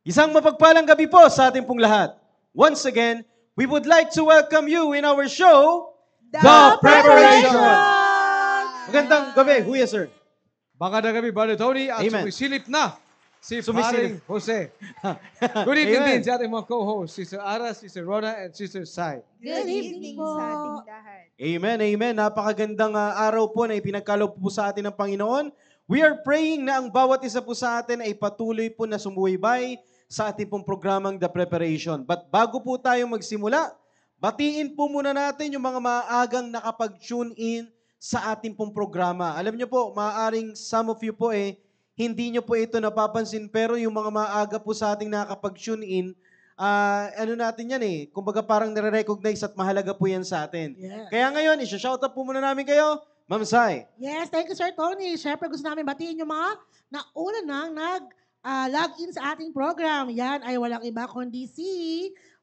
Isang mapagpalang gabi po sa ating pong lahat. Once again, we would like to welcome you in our show, The Preparation! Magandang gabi, Huya Sir. Magandang gabi, Brother Tony, at Amen. sumisilip na si Sumisilip. Paring Jose. Good evening Amen. din sa ating mga co-hosts, Sister Ara, Sister Rona, and Sister Sai. Good evening sa ating lahat. Amen, amen. Napakagandang araw po na ipinagkaloob po sa atin ng Panginoon. We are praying na ang bawat isa po sa atin ay patuloy po na sumubaybay sa ating pong programang The Preparation. But bago po tayo magsimula, batiin po muna natin yung mga maagang nakapag-tune in sa ating pong programa. Alam niyo po, maaaring some of you po hindi niyo po ito napapansin, pero yung mga maaga po sa ating nakakapag-tune in, ano natin yan kumbaga parang nare-recognize at mahalaga po yan sa atin. Yeah. Kaya ngayon, isa-shoutout po muna namin kayo, Ma'am Sai. Yes, thank you, Sir Tony. Siyempre, gusto namin batiin yung mga nauna nang nag-log-in sa ating program. Yan ay walang iba kundi si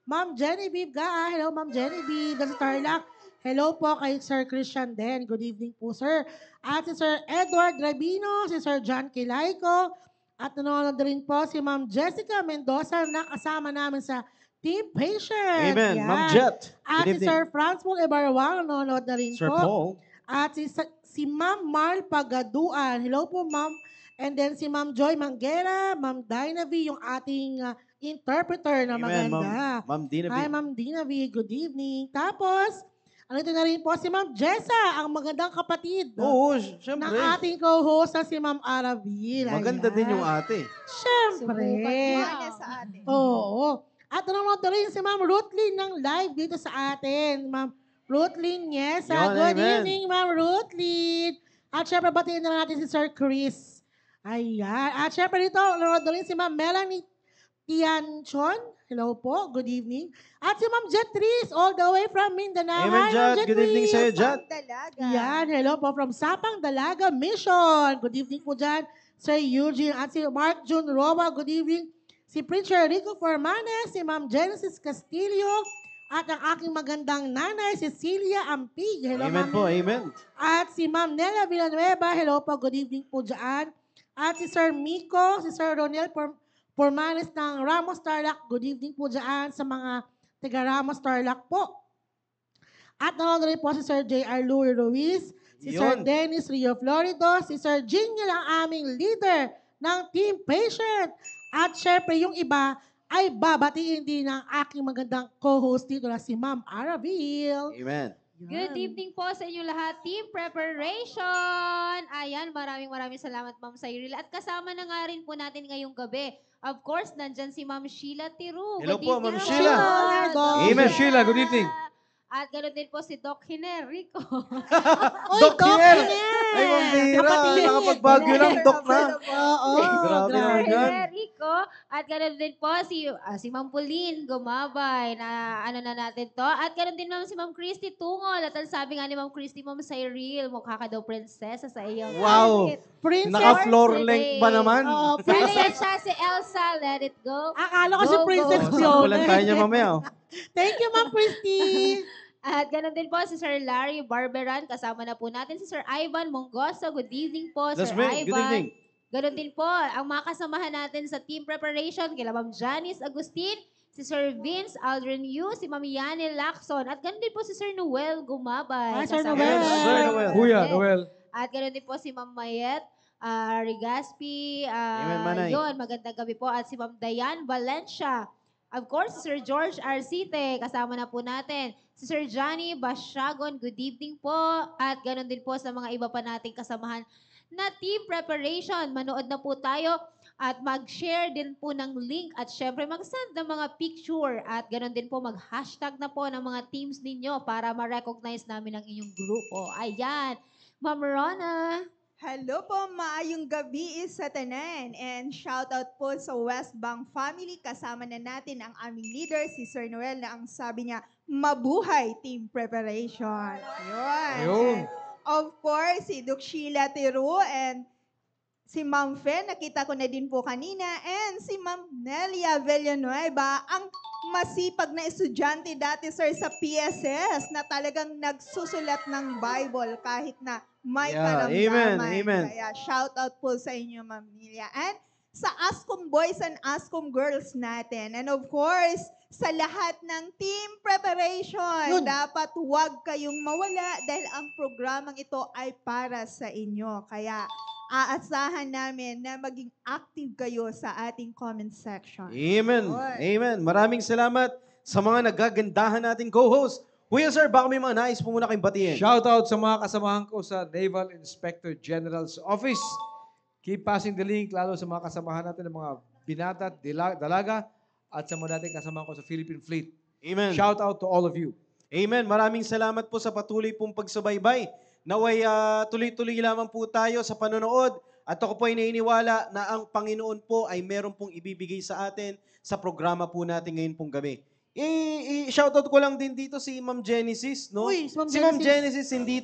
Ma'am Genevieve Gaa. Hello, Ma'am Genevieve. That's Tarlac. Hello po kay Sir Christian Den. Good evening po, sir. At si Sir Edward Rabino, si Sir John Kilayco, at nanonood rin po si Ma'am Jessica Mendoza na kasama namin sa Team Patient. Amen. Yan. Ma'am Jet. At Good si evening. Sir Franz Paul Ebarwang, nanonood na rin Sir po. Paul. At si Ma'am Marl Pagaduan. Hello po, Ma'am. And then si Ma'am Joy Manguera, Ma'am Dynavi, yung ating interpreter na Amen, maganda. Ma'am Dina B. Hi, Ma'am Dynavi. Good evening. Tapos, andito na rin po si Ma'am Jessa, ang magandang kapatid Oo, ng syempre. ating co-host na si Ma'am Aravil. Maganda Ayan. din yung ate. Syempre. Mana sa atin. Oo. At nanonood na rin si Ma'am Ruthlyn ng live dito sa atin. Ma'am Ruthlyn, yes. Yun, Good amen. evening, Ma'am Ruthlyn. At syempre, batiin na natin si Sir Chris. Ayan. At syempre dito, nanonood na rin si Ma'am Melanie Tianchon. Hello po. Good evening. At si Ma'am Jet Tris, all the way from Mindanao. Amen, Hi, Ma'am Jet. Good evening Tris. sa'yo, Jet. Dalaga. Yan, hello po from Sapang Dalaga Mission. Good evening po dyan, Sir Eugene. At si Mark June Roa, good evening. Si Preacher Rico Formanes, si Ma'am Genesis Castillo, at ang aking magandang nanay, Cecilia Ampig. Hello, Amen Ma'am. po, amen. At si Ma'am Nela Villanueva, hello po, good evening po dyan. At si Sir Miko, si Sir Ronel Formanes ng Ramos Tarlac, good evening po dyan sa mga taga Ramos Tarlac po. At nanonood rin po si Sir J.R. Louie Ruiz, si Sir Yun. Dennis Rio Florido, si Sir Jingel ang aming leader ng Team Patient. At syempre yung iba ay babatiin din ng aking magandang co-host dito na si Ma'am Aravil. Amen. Good evening po sa inyo lahat, Team Preparation! Ayan, maraming salamat, Ma'am Cyril. At kasama na nga rin po natin ngayong gabi. Of course, nandyan si Ma'am Sheila Tiru. Hello Good po, evening Ma'am po. Sheila. Amen. Amen, Sheila. Good evening. At ganoon din po si Doc Hinerico. Oy, Doc Hiner! Hiner! Ay, Ma'am Bira. Kapatid. Nakapagbagyo lang, Doc na. Oo, Grabe naman yan. Hinerico. At ganoon din po si Ma'am Pauline Gumabay na ano na natin to. At ganoon din naman si Ma'am Christy Tungol. At ang sabi nga ni Ma'am Christy, Ma'am Cyril, mukha ka daw prinsesa sa iyong Wow. outfit. Princess. Naka-floor today. length ba naman? Oo, Sabi Princess. siya si Elsa, let it go. Akala ko si Go, Princess go. Fiona. Walang tayo niya mamaya. Thank you, Ma'am Christy. At ganoon din po si Sir Larry Barberan. Kasama na po natin si Sir Ivan Mongoso. Good evening po, That's Sir me. Good Ivan. evening. Ganoon din po, ang mga kasamahan natin sa team preparation, kila Ma'am Janice Agustin, si Sir Vince Aldrin Yu, si Ma'am Yani Lacson, at ganoon din po si Sir Noel Gumabay. Hi, Sir Kasama Noel. natin. Sir Noel. Kuya, Noel. At ganoon din po si Ma'am Mayet Rigaspi. Amen, Manay. Yun, magandang gabi po. At si Ma'am Dayan Valencia. Of course, si Sir George Arcite, kasama na po natin. Si Sir Johnny Basyagon, good evening po. At ganoon din po sa mga iba pa nating kasamahan na team preparation. Manood na po tayo at mag-share din po ng link at syempre mag-send ng mga picture at ganoon din po mag-hashtag na po ng mga teams ninyo para ma-recognize namin ang inyong grupo. Ayan. Ma'am Rona. Hello po, maayong gabi sa tanan. And shout out po sa West Bank family. Kasama na natin ang aming leader, si Sir Noel, na ang sabi niya, mabuhay team preparation. Yun. Ayun. And of course, si Doc Sheila Tiru and si Ma'am Fe, nakita ko na din po kanina. And si Ma'am Nelia Villanueva, ang masipag na estudyante dati, sir, sa PSS na talagang nagsusulat ng Bible kahit na may Yeah, karamdaman. amen, amen. Kaya shout out po sa inyo, Ma'am Nelia. And sa Ascom Boys and Ascom Girls natin. And of course, sa lahat ng team preparation, Yun. dapat huwag kayong mawala dahil ang programang ito ay para sa inyo. Kaya aasahan namin na maging active kayo sa ating comment section. Amen. Oy. Amen. Maraming salamat sa mga nagagandahan nating co-host. Kuya sir, baka may mga nais po muna kayong batiin. Shout out sa mga kasamahan ko sa Naval Inspector General's Office. Keep passing the link, lalo sa mga kasamahan natin ng mga binata at dalaga at sa mga dating kasamahan ko sa Philippine Fleet. Amen. Shout out to all of you. Amen. Maraming salamat po sa patuloy pong pagsubaybay. Naway tuloy-tuloy lamang po tayo sa panonood. At ako po ay naniniwala na ang Panginoon po ay meron pong ibibigay sa atin sa programa po natin ngayon pong gabi. I-shoutout ko lang din dito si Ma'am Genesis, no? Uy, si Ma'am Si Ma'am Genesis. Genesis, hindi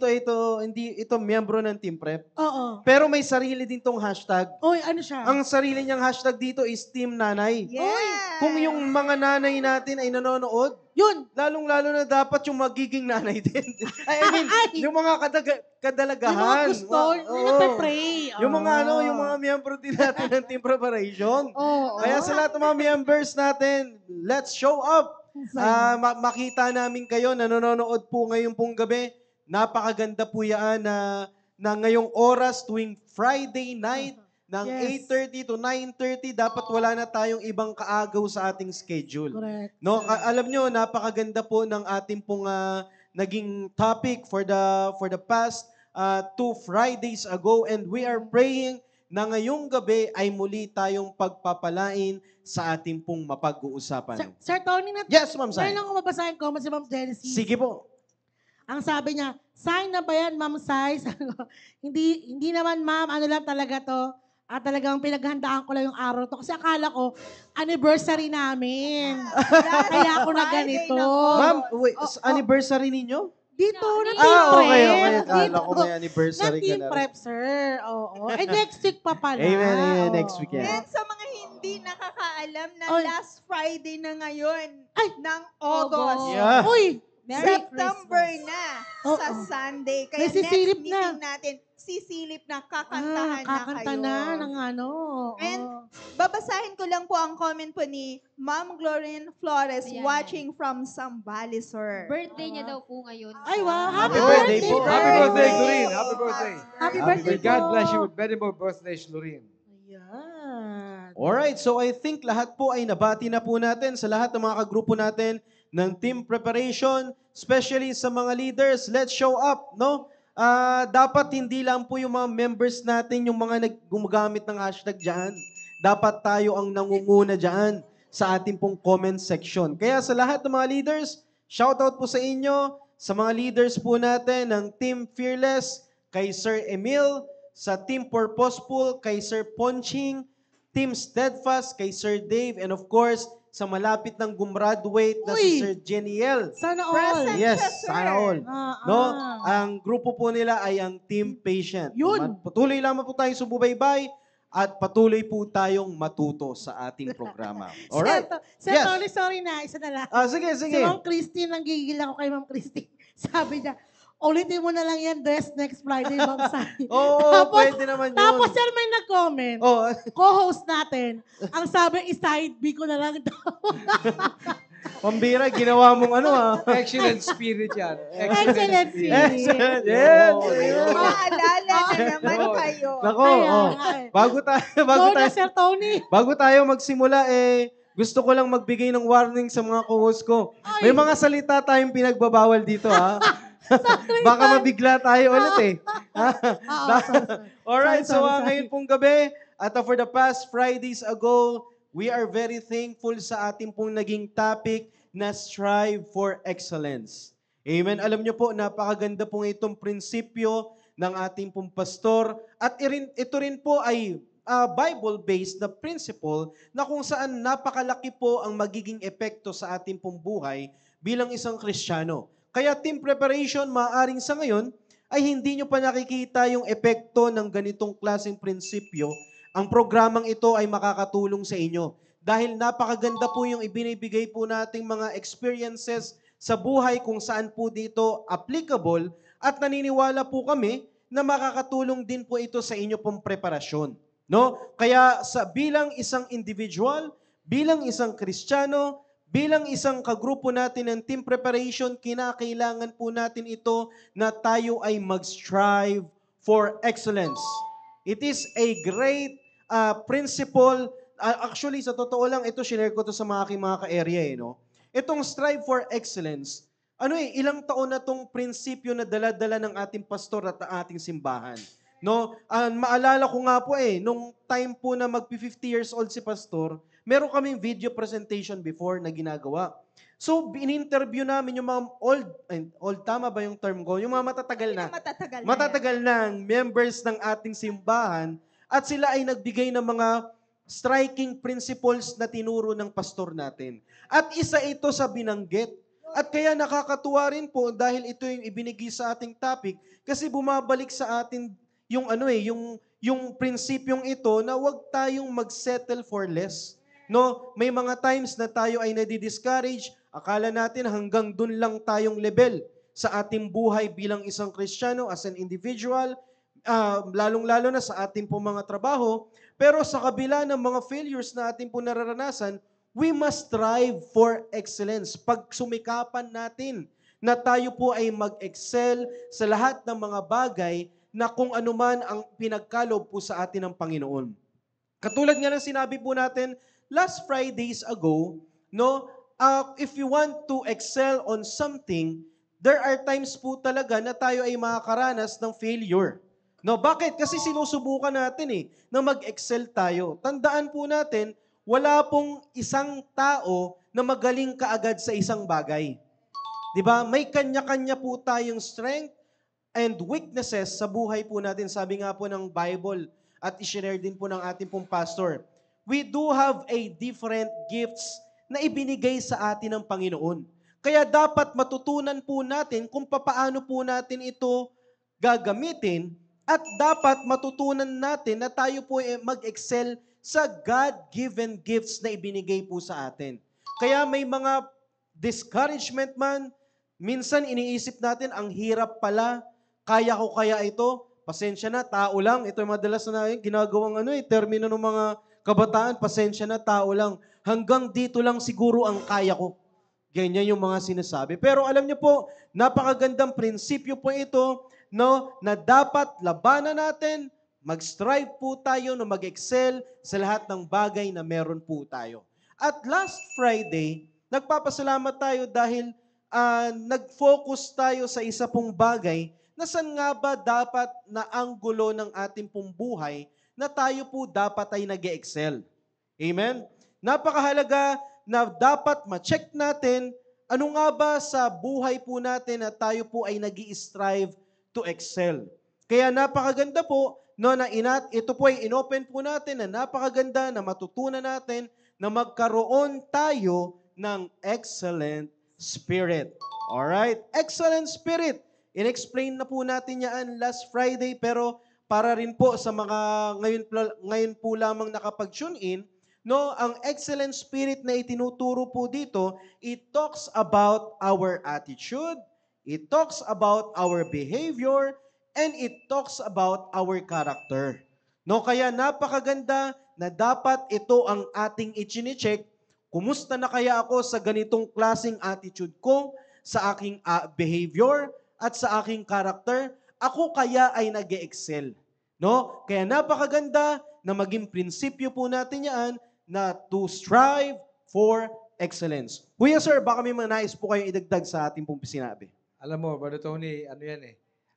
ito miyembro ng Team Prep. Oo. Pero may sarili din tong hashtag. Uy, ano siya? Ang sarili niyang hashtag dito is Team Nanay. Yes! Kung yung mga nanay natin ay nanonood, Yun. lalong-lalo na dapat yung magiging nanay din. I mean, yung mga kadalagahan. Yung mga gusto, yung Oo. nagpe-pray. Yung mga yung mga miyembro din natin ng team preparation. Oo. Kaya sa lahat ng mga members natin, let's show up. Makita namin kayo, nanonood po ngayon pong gabi. Napakaganda po yan na ngayong oras tuwing Friday night ng Yes. 8:30 to 9:30, dapat wala na tayong ibang kaagaw sa ating schedule. Correct. No, alam nyo, napakaganda po ng ating pong naging topic for the past 2 Fridays ago, and we are praying na ngayong gabi ay muli tayong pagpapalain sa ating pong mapag-uusapan. Sir Tony, Yes, Ma'am Sai. Meron akong mabasahin comment si Ma'am Genesis. Sige po. Ang sabi niya, sign na ba yan, Ma'am Sai? Sabi ko, hindi naman, Ma'am. Ano lang talaga to. At talagang pinaghandaan ko lang yung araw to. Kasi akala ko, anniversary namin. Kaya ako na Friday ganito. na Ma'am, wait, anniversary ninyo? Dito, na Ah, team prep. okay. Akala Dito, ko may anniversary na ka team na rin. prep, sir. Oo. Eh, next week pa pala. Amen, Oo. next week yan. And sa mga hindi nakakaalam na Oy. last Friday na ngayon Ay. ng August. Yeah. Uy, Merry September Christmas. na Oo. sa Sunday. Kaya May sisilip next na. meeting natin, sisilip na, kakantahan na kakanta kayo. na ng ano. And oo. babasahin ko lang po ang comment po ni Ma'am Glorine Flores Ayan. watching from Zambales, sir. Birthday niya daw po ngayon. Ay, wow. Happy Happy birthday birthday po. Happy birthday, Lorene. Happy birthday. Happy birthday God po. bless you with many more birthdays, Lorene. Ayan. Alright, so I think lahat po ay nabati na po natin sa lahat ng mga kagrupo natin ng team preparation, especially sa mga leaders. Let's show up, no? Dapat hindi lang po yung mga members natin yung mga gumagamit ng hashtag dyan. Dapat tayo ang nangunguna dyan sa ating pong comment section. Kaya sa lahat ng mga leaders, shoutout po sa inyo, sa mga leaders po natin ng Team Fearless, kay Sir Emil, sa Team Purposeful, kay Sir Ponching, Team Steadfast, kay Sir Dave, and of course, sa malapit ng gumraduate na si Uy! Sir Jeniel. Sana Present all. Yes, siya, sir. sana all. No? Ah. Ang grupo po nila ay ang Team Patient. Yun. Patuloy lamang po tayong sububaybay at patuloy po tayong matuto sa ating programa. Alright. Sir Yes. Tony, sorry na. Isa na lang. Sige, Si sige. Ma'am Christine, nanggigil ako kay Ma'am Christine. Sabi niya, ulitin mo na lang yan dress next Friday, Ma'am Sai. Oo, pwede naman yun. Tapos sir, may nag-comment. Oh, Co-host natin. Ang sabi, side B ko na lang daw. pambira, ginawa mong ano Excellent spirit yan. Excellent spirit. Excellent. Yes. Maalala na naman Oo. kayo. Nako, Kaya oh. nga eh. Bago Go na, tayo, Sir Tony. bago tayo magsimula, gusto ko lang magbigay ng warning sa mga co-host ko. May mga salita tayong pinagbabawal dito, ha? Baka mabigla tayo ulit, eh. Oo, sorry. Alright, so Sorry. ngayon pong gabi, at for the past Fridays ago, we are very thankful sa ating pong naging topic na strive for excellence. Amen. Alam niyo po, napakaganda pong itong prinsipyo ng ating pong pastor. At ito rin po ay Bible-based na principle na kung saan napakalaki po ang magiging epekto sa ating pong buhay bilang isang Kristiyano. Kaya team preparation, maaaring sa ngayon, ay hindi nyo pa nakikita yung epekto ng ganitong klaseng prinsipyo. Ang programang ito ay makakatulong sa inyo. Dahil napakaganda po yung ibinibigay po nating mga experiences sa buhay kung saan po dito applicable at naniniwala po kami na makakatulong din po ito sa inyo pong preparasyon. No? Kaya bilang isang individual, bilang isang Kristiyano, bilang isang kagrupo natin ng team preparation, kinakailangan po natin ito na tayo ay mag-strive for excellence. It is a great principle. Actually, sa totoo lang, ito, share ko to sa mga aking mga ka-area. No? Itong strive for excellence, ilang taon na tong prinsipyo na dala-dala ng ating pastor at ang ating simbahan. No, maalala ko nga po nung time po na magpi-50 years old si pastor, meron kaming video presentation before na ginagawa. So, in-interview namin yung mga old, tama ba yung term ko? Yung mga matatagal na. Matatagal na yan. Matatagal na members ng ating simbahan at sila ay nagbigay ng mga striking principles na tinuro ng pastor natin. At isa ito sa binanggit. At kaya nakakatuwa rin po dahil ito yung ibinigay sa ating topic kasi bumabalik sa atin yung prinsipyong ito na huwag tayong mag-settle for less. No, may mga times na tayo ay nadi-discourage, akala natin hanggang dun lang tayong level sa ating buhay bilang isang Kristiyano as an individual, lalong-lalo na sa ating po mga trabaho. Pero sa kabila ng mga failures na ating po nararanasan, we must strive for excellence. Pagsumikapan natin na tayo po ay mag-excel sa lahat ng mga bagay na kung anuman ang pinagkaloob po sa atin ng Panginoon. Katulad nga ng sinabi po natin last Fridays ago, no, if you want to excel on something, there are times po talaga na tayo ay makakaranas ng failure. No, bakit? Kasi sinusubukan natin na mag-excel tayo. Tandaan po natin, wala pong isang tao na magaling kaagad sa isang bagay. 'Di ba? May kanya-kanya po tayong strength and weaknesses sa buhay po natin. Sabi nga po ng Bible at i-share din po ng ating pong pastor. We do have a different gifts na ibinigay sa atin ng Panginoon. Kaya dapat matutunan po natin kung papaano po natin ito gagamitin at dapat matutunan natin na tayo po ay mag-excel sa God-given gifts na ibinigay po sa atin. Kaya may mga discouragement man, minsan iniisip natin ang hirap pala, kaya ko kaya ito? Pasensya na, tao lang. Ito yung madalas na ginagawang termino ng mga kabataan, pasensya na, tao lang. Hanggang dito lang siguro ang kaya ko. Ganyan yung mga sinasabi. Pero alam niyo po, napakagandang prinsipyo po ito, no, na dapat labanan natin, mag-strive po tayo na mag-excel sa lahat ng bagay na meron po tayo. At last Friday, nagpapasalamat tayo dahil nag-focus tayo sa isa pong bagay na saan nga ba dapat na anggulo ng ating pong buhay na tayo po dapat ay nag-excel. Amen? Napakahalaga na dapat ma-check natin ano nga ba sa buhay po natin na tayo po ay nag-i-strive to excel. Kaya napakaganda po no, na ito po ay inopen po natin na napakaganda na matutunan natin na magkaroon tayo ng excellent spirit. Alright? Excellent spirit. In-explain na po natin yan last Friday pero para rin po sa mga ngayon po lamang nakapag-tune in, no, ang excellent spirit na itinuturo po dito, it talks about our attitude, it talks about our behavior, and it talks about our character. No, kaya napakaganda na dapat ito ang ating i-check. Kumusta na kaya ako sa ganitong klaseng attitude ko, sa aking behavior, at sa aking character, ako kaya ay nag-excel. No? Kaya napakaganda na maging prinsipyo po natin yan na to strive for excellence. Kuya sir, baka may mga nais po kayong idagdag sa ating pong sinabi. Alam mo, Brother Tony, ano yan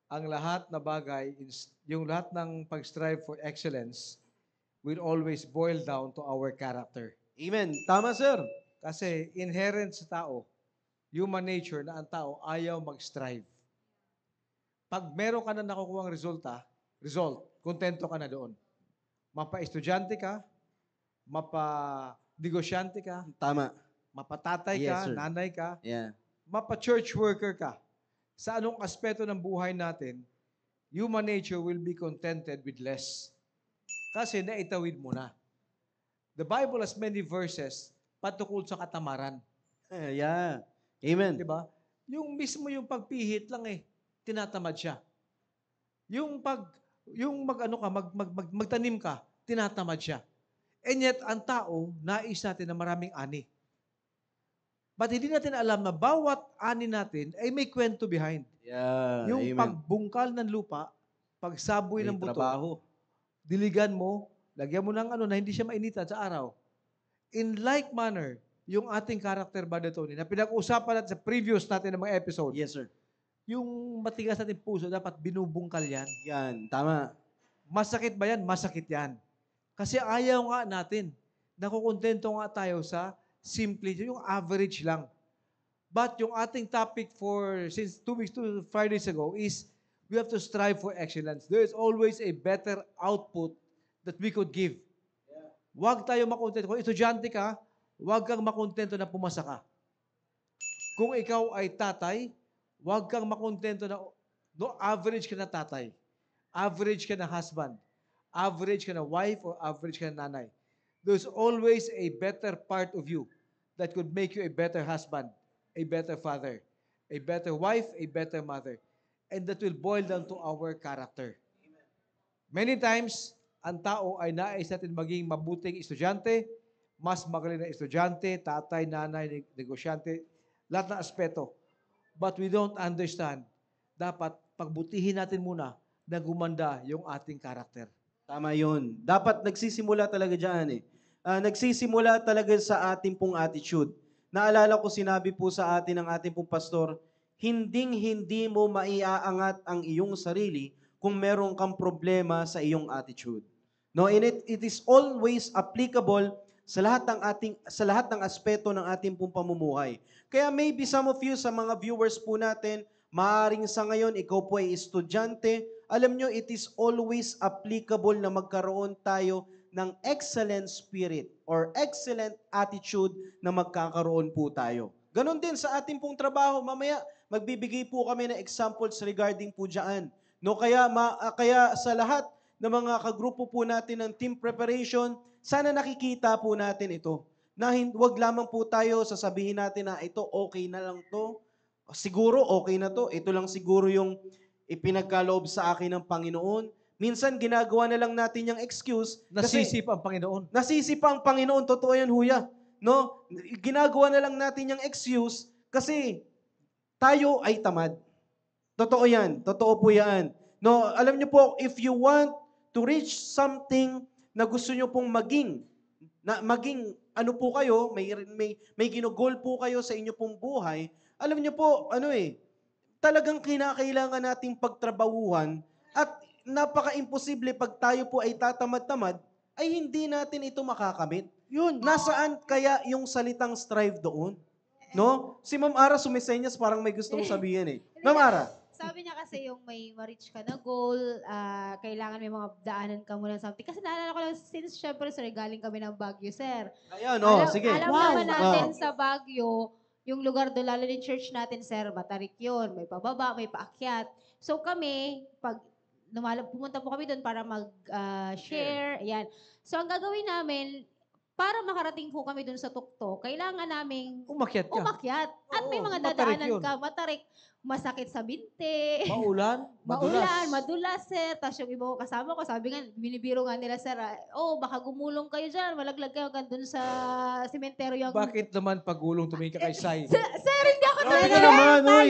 ang lahat na bagay, yung lahat ng pag-strive for excellence will always boil down to our character. Amen. Tama sir. Kasi inherent sa tao, human nature na ang tao ayaw mag-strive. Pag meron ka na nakukuha result, kontento ka na doon. Mapa-estudyante ka, mapa-negosyante ka, Tama. mapatatay Yes, ka, sir. nanay ka, Yeah. mapa-church worker ka. Sa anong aspeto ng buhay natin, human nature will be contented with less. Kasi naitawid mo na. The Bible has many verses patukol sa katamaran. Yeah. Amen. Di ba? Yung mismo yung pagpihit lang tinatamad siya. Yung magtanim ka, tinatamad siya. And yet, ang tao, nais natin na maraming ani. But hindi natin alam na bawat ani natin ay may kwento behind. Yeah, Yung amen. pagbungkal ng lupa, pagsaboy May ng buto, trabaho. diligan mo, lagyan mo ng na hindi siya mainitan sa araw. In like manner, yung ating character ba na Tony, na pinag-usapan natin sa previous natin ng mga episode, Yes, sir. yung matigas natin puso, dapat binubungkal yan. Yan, tama. Masakit ba yan? Masakit yan. Kasi ayaw nga natin. Nakukontento nga tayo sa simply, yung average lang. But yung ating topic for, since 2 weeks, 2 Fridays ago, is we have to strive for excellence. There is always a better output that we could give. Huwag tayo makontento. Kung estudyante ka, huwag kang makontento na pumasa ka. Kung ikaw ay tatay, huwag kang makontento na average ka na tatay. Average ka na husband. Average ka na wife or average ka na nanay. There's always a better part of you that could make you a better husband, a better father, a better wife, a better mother. And that will boil down to our character. Many times, ang tao ay nais natin maging mabuting estudyante, mas magaling na estudyante, tatay, nanay, negosyante, lahat ng aspeto. But we don't understand, dapat pagbutihin natin muna na gumanda yung ating karakter. Tama yun. Dapat nagsisimula talaga dyan eh. Nagsisimula talaga sa ating pong attitude. Naalala ko sinabi po sa atin ng ating pong pastor, hinding-hindi mo maiaangat ang iyong sarili kung meron kang problema sa iyong attitude. No, and it is always applicable sa lahat ng aspeto ng ating pong pamumuhay. Kaya maybe some of you sa mga viewers po natin, maaring sa ngayon ikaw po ay estudyante, alam nyo, it is always applicable na magkaroon tayo ng excellent spirit or excellent attitude na magkakaroon po tayo. Ganon din sa ating pong trabaho. Mamaya, magbibigay po kami ng examples regarding po dyan. No, kaya sa lahat ng mga kagrupo po natin ng team preparation, sana nakikita po natin ito. Na wag lamang po tayo sasabihin natin na ito okay na lang to. Siguro okay na to. Ito lang siguro yung ipinagkaloob sa akin ng Panginoon. Minsan ginagawa na lang natin yung excuse. Nasisip ang Panginoon. Nasisipa ang Panginoon. Totoo yan, huya. No? Ginagawa na lang natin yung excuse kasi tayo ay tamad. Totoo yan. Totoo po yan. No, alam niyo po, if you want to reach something na gusto niyo pong maging ano po kayo, may ginugol po kayo sa inyo pong buhay, alam niyo po, talagang kinakailangan nating pagtrabahuhan at napaka-imposible pag tayo po ay tatamad-tamad, ay hindi natin ito makakamit. Yun. Nasaan kaya yung salitang strive doon? No? Si Ma'am Ara sumisenyas parang may gustong sabihin eh. Ma'am Ara. Sabi niya kasi yung may ma-reach ka na goal, kailangan may mga daanan ka muna something. Kasi naalala ko lang, since syempre sir, galing kami ng Baguio, sir. Ayan, sige. Alam Wow. naman natin sa Baguio, yung lugar doon, lalo yung church natin, sir, matarik yun. May pababa, may paakyat. So kami, pag pumunta po kami doon para mag-share. Ayan. So ang gagawin namin, para makarating po kami doon sa tuktok, kailangan naming Umakyat ka. umakyat. At may Oo, mga matarik dadaanan yun. ka, matarik, masakit sa binte. Maulan, Maulan, madulas, sir. Tapos yung iba ko kasama ko, sabi nga, binibiro nga nila, sir, baka gumulong kayo dyan, malaglag kayo hanggang dun sa sementeryo. Bakit naman pagulong tumingin ka kay Sai? Sir, hindi ako Grabe ka naman, oy.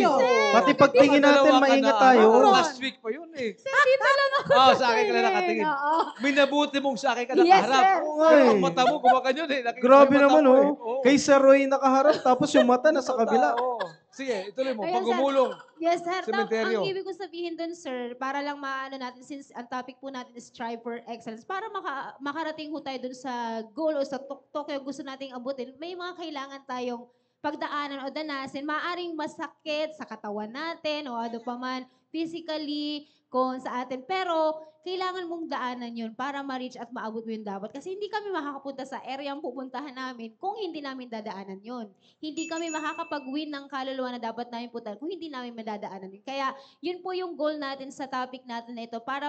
Pati pagtingin natin, maingat tayo. Last week pa yun eh. Sir, dito lang ako. Sa akin ka na nakatingin. Oo. Minabuti mong sa akin ka Yes, nakaharap. sir. Pero ang mata mo, gumaganyan eh. Nakikita Grabe yung mata naman, mo oh. eh. Oo. Kay Sir Roy nakaharap, tapos yung mata nasa kabila. Oo. Sige, ituloy mo. Ayan, Pag sir. gumulong. Yes, sir. Sementeryo. Ang ibig ko sabihin dun, sir, para lang maano natin, since ang topic po natin is strive for excellence, para makarating ho tayo dun sa goal o sa tuktok yung gusto nating abutin, may mga kailangan tayong pagdaanan o danasin, maaring masakit sa katawan natin o ano pa man, physically, kung sa atin. Pero, kailangan mong daanan yun para ma-reach at maabot mo yung dapat. Kasi hindi kami makakapunta sa area ang pupuntahan namin kung hindi namin dadaanan yun. Hindi kami makakapag-win ng kaluluwa na dapat namin puntahan kung hindi namin madadaanan yun. Kaya, yun po yung goal natin sa topic natin na ito para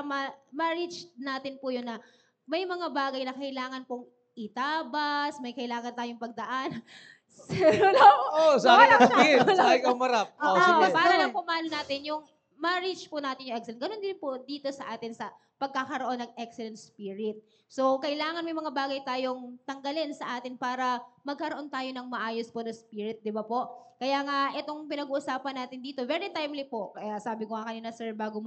ma-reach natin po yun na may mga bagay na kailangan pong itabas, may kailangan tayong pagdaan. Sa akin ka tingin. Sa akin ka umarap. Oo, Sige. para lang pumano natin yung ma-reach po natin yung excellence. Ganon din po dito sa atin sa pagkakaroon ng excellent spirit. So, kailangan may mga bagay tayong tanggalin sa atin para magkaroon tayo ng maayos po na spirit, di ba po? Kaya nga, itong pinag-uusapan natin dito, very timely po. Kaya sabi ko nga kanina, sir, bago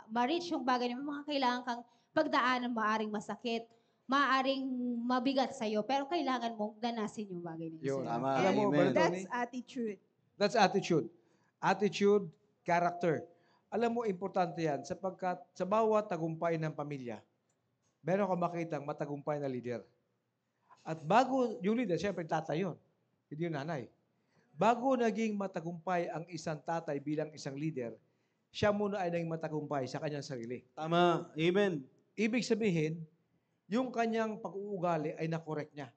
ma-reach yung bagay na may mga kailangan kang pagdaanan, maaring masakit, maaring mabigat sa'yo, pero kailangan mong danasin yung bagay na yun. Yun. sir. Tama. Alam mo, Amen. Brother Tony, That's attitude. that's attitude. Attitude, character. Alam mo, importante yan sapagkat sa bawat tagumpay ng pamilya, meron ka makitang matagumpay na leader. At bago, yung leader, siyempre tatay yun, hindi yung nanay. Bago naging matagumpay ang isang tatay bilang isang leader, siya muna ay naging matagumpay sa kanyang sarili. Tama. Amen. Ibig sabihin, yung kanyang pag-uugali ay nakorek niya.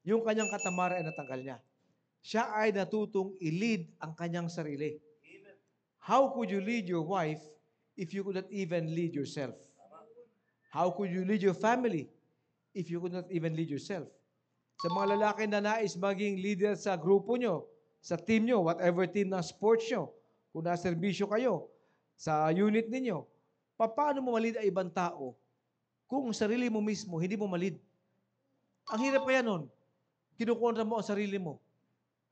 Yung kanyang katamaran ay natanggal niya. Siya ay natutong i-lead ang kanyang sarili. How could you lead your wife if you could not even lead yourself? How could you lead your family if you could not even lead yourself? Sa mga lalaki na nais maging leader sa grupo nyo, sa team nyo, whatever team ng sports nyo, kung nasa serbisyo kayo, sa unit ninyo, paano mo malid ang ibang tao kung sarili mo mismo, hindi mo malid? Ang hirap kaya nun. Kinukontra mo ang sarili mo.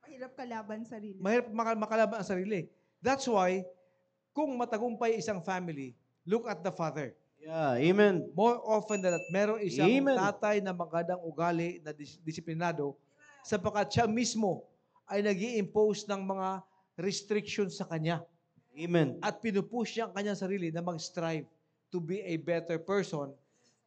Mahirap kalaban sarili. Mahirap makalaban ang sarili. That's why, kung matagumpay isang family, look at the father. Yeah. Amen. More often than that, meron isang Amen. tatay na magandang ugali na disiplinado sapagkat siya mismo ay nag impose ng mga restrictions sa kanya. Amen. At pinupush niya ang kanyang sarili na mag-strive to be a better person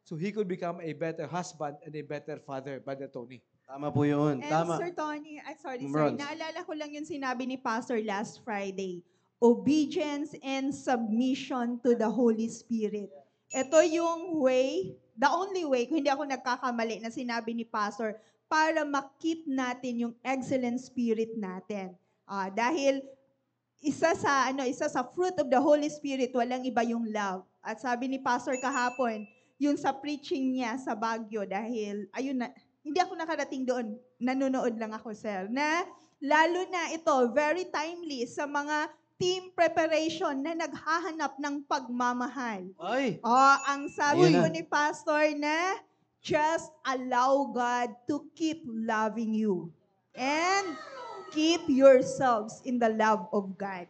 so he could become a better husband and a better father, Brother Tony. Tama po yun. And Tama. Sir Tony, sorry Ma'am sir, Rons. naalala ko lang yung sinabi ni Pastor last Friday. Obedience and submission to the Holy Spirit. Ito yung way, the only way, kung hindi ako nagkakamali na sinabi ni Pastor, para makip natin yung excellent spirit natin. Dahil isa sa fruit of the Holy Spirit, walang iba yung love. At sabi ni Pastor kahapon, yung sa preaching niya sa Baguio, dahil, ayun na, hindi ako nakarating doon, nanonood lang ako, sir, na lalo na ito, very timely sa mga team preparation na naghahanap ng pagmamahal. Ay. Ang sabi Ayun ko na. ni Pastor na, just allow God to keep loving you. And keep yourselves in the love of God.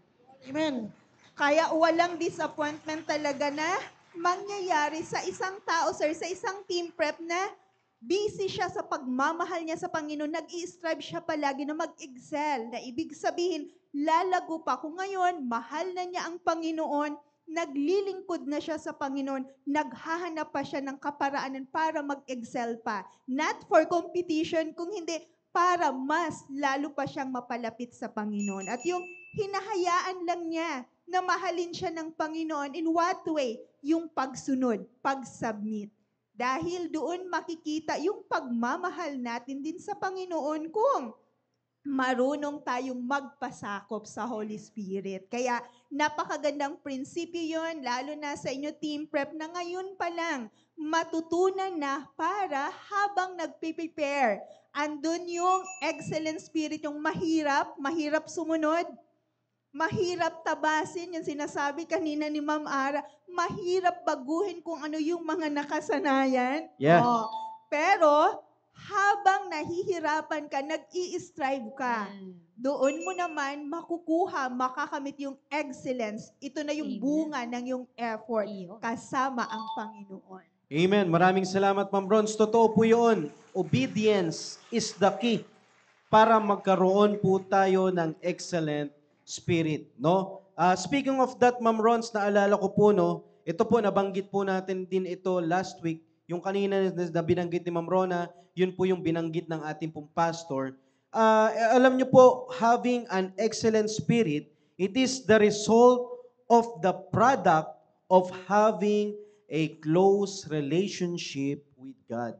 Amen. Kaya walang disappointment talaga na mangyayari sa isang tao, sir, sa isang team prep na busy siya sa pagmamahal niya sa Panginoon, nag-i-strive siya palagi na mag-excel, na ibig sabihin, lalago pa. Kung ngayon, mahal na niya ang Panginoon, naglilingkod na siya sa Panginoon, naghahanap pa siya ng kaparaanan para mag-excel pa. Not for competition, kung hindi, para mas lalo pa siyang mapalapit sa Panginoon. At yung hinahayaan lang niya na mahalin siya ng Panginoon, in what way? Yung pagsunod, pag-submit. Dahil doon makikita yung pagmamahal natin din sa Panginoon kung marunong tayong magpasakop sa Holy Spirit. Kaya napakagandang prinsipyo yon, lalo na sa inyo team prep na ngayon pa lang matutunan na para habang nagpe-prepare, andun yung excellent spirit, yung mahirap sumunod, mahirap tabasin, yung sinasabi kanina ni Ma'am Ara, mahirap baguhin kung ano yung mga nakasanayan. Yeah. Pero, habang nahihirapan ka, nag-i-strive ka, doon mo naman makakamit yung excellence. Ito na yung Amen. bunga ng yung effort Iyo. kasama ang Panginoon. Amen. Maraming salamat, Ma'am Rons. Totoo po yun. Obedience is the key para magkaroon po tayo ng excellent spirit, no? Speaking of that, Ma'am Rons, naalala ko po, no, ito po, nabanggit po natin din ito last week, yung kanina na binanggit ni Ma'am Rona, yun po yung binanggit ng ating pong pastor. Alam niyo po, having an excellent spirit, it is the result of the product of having a close relationship with God.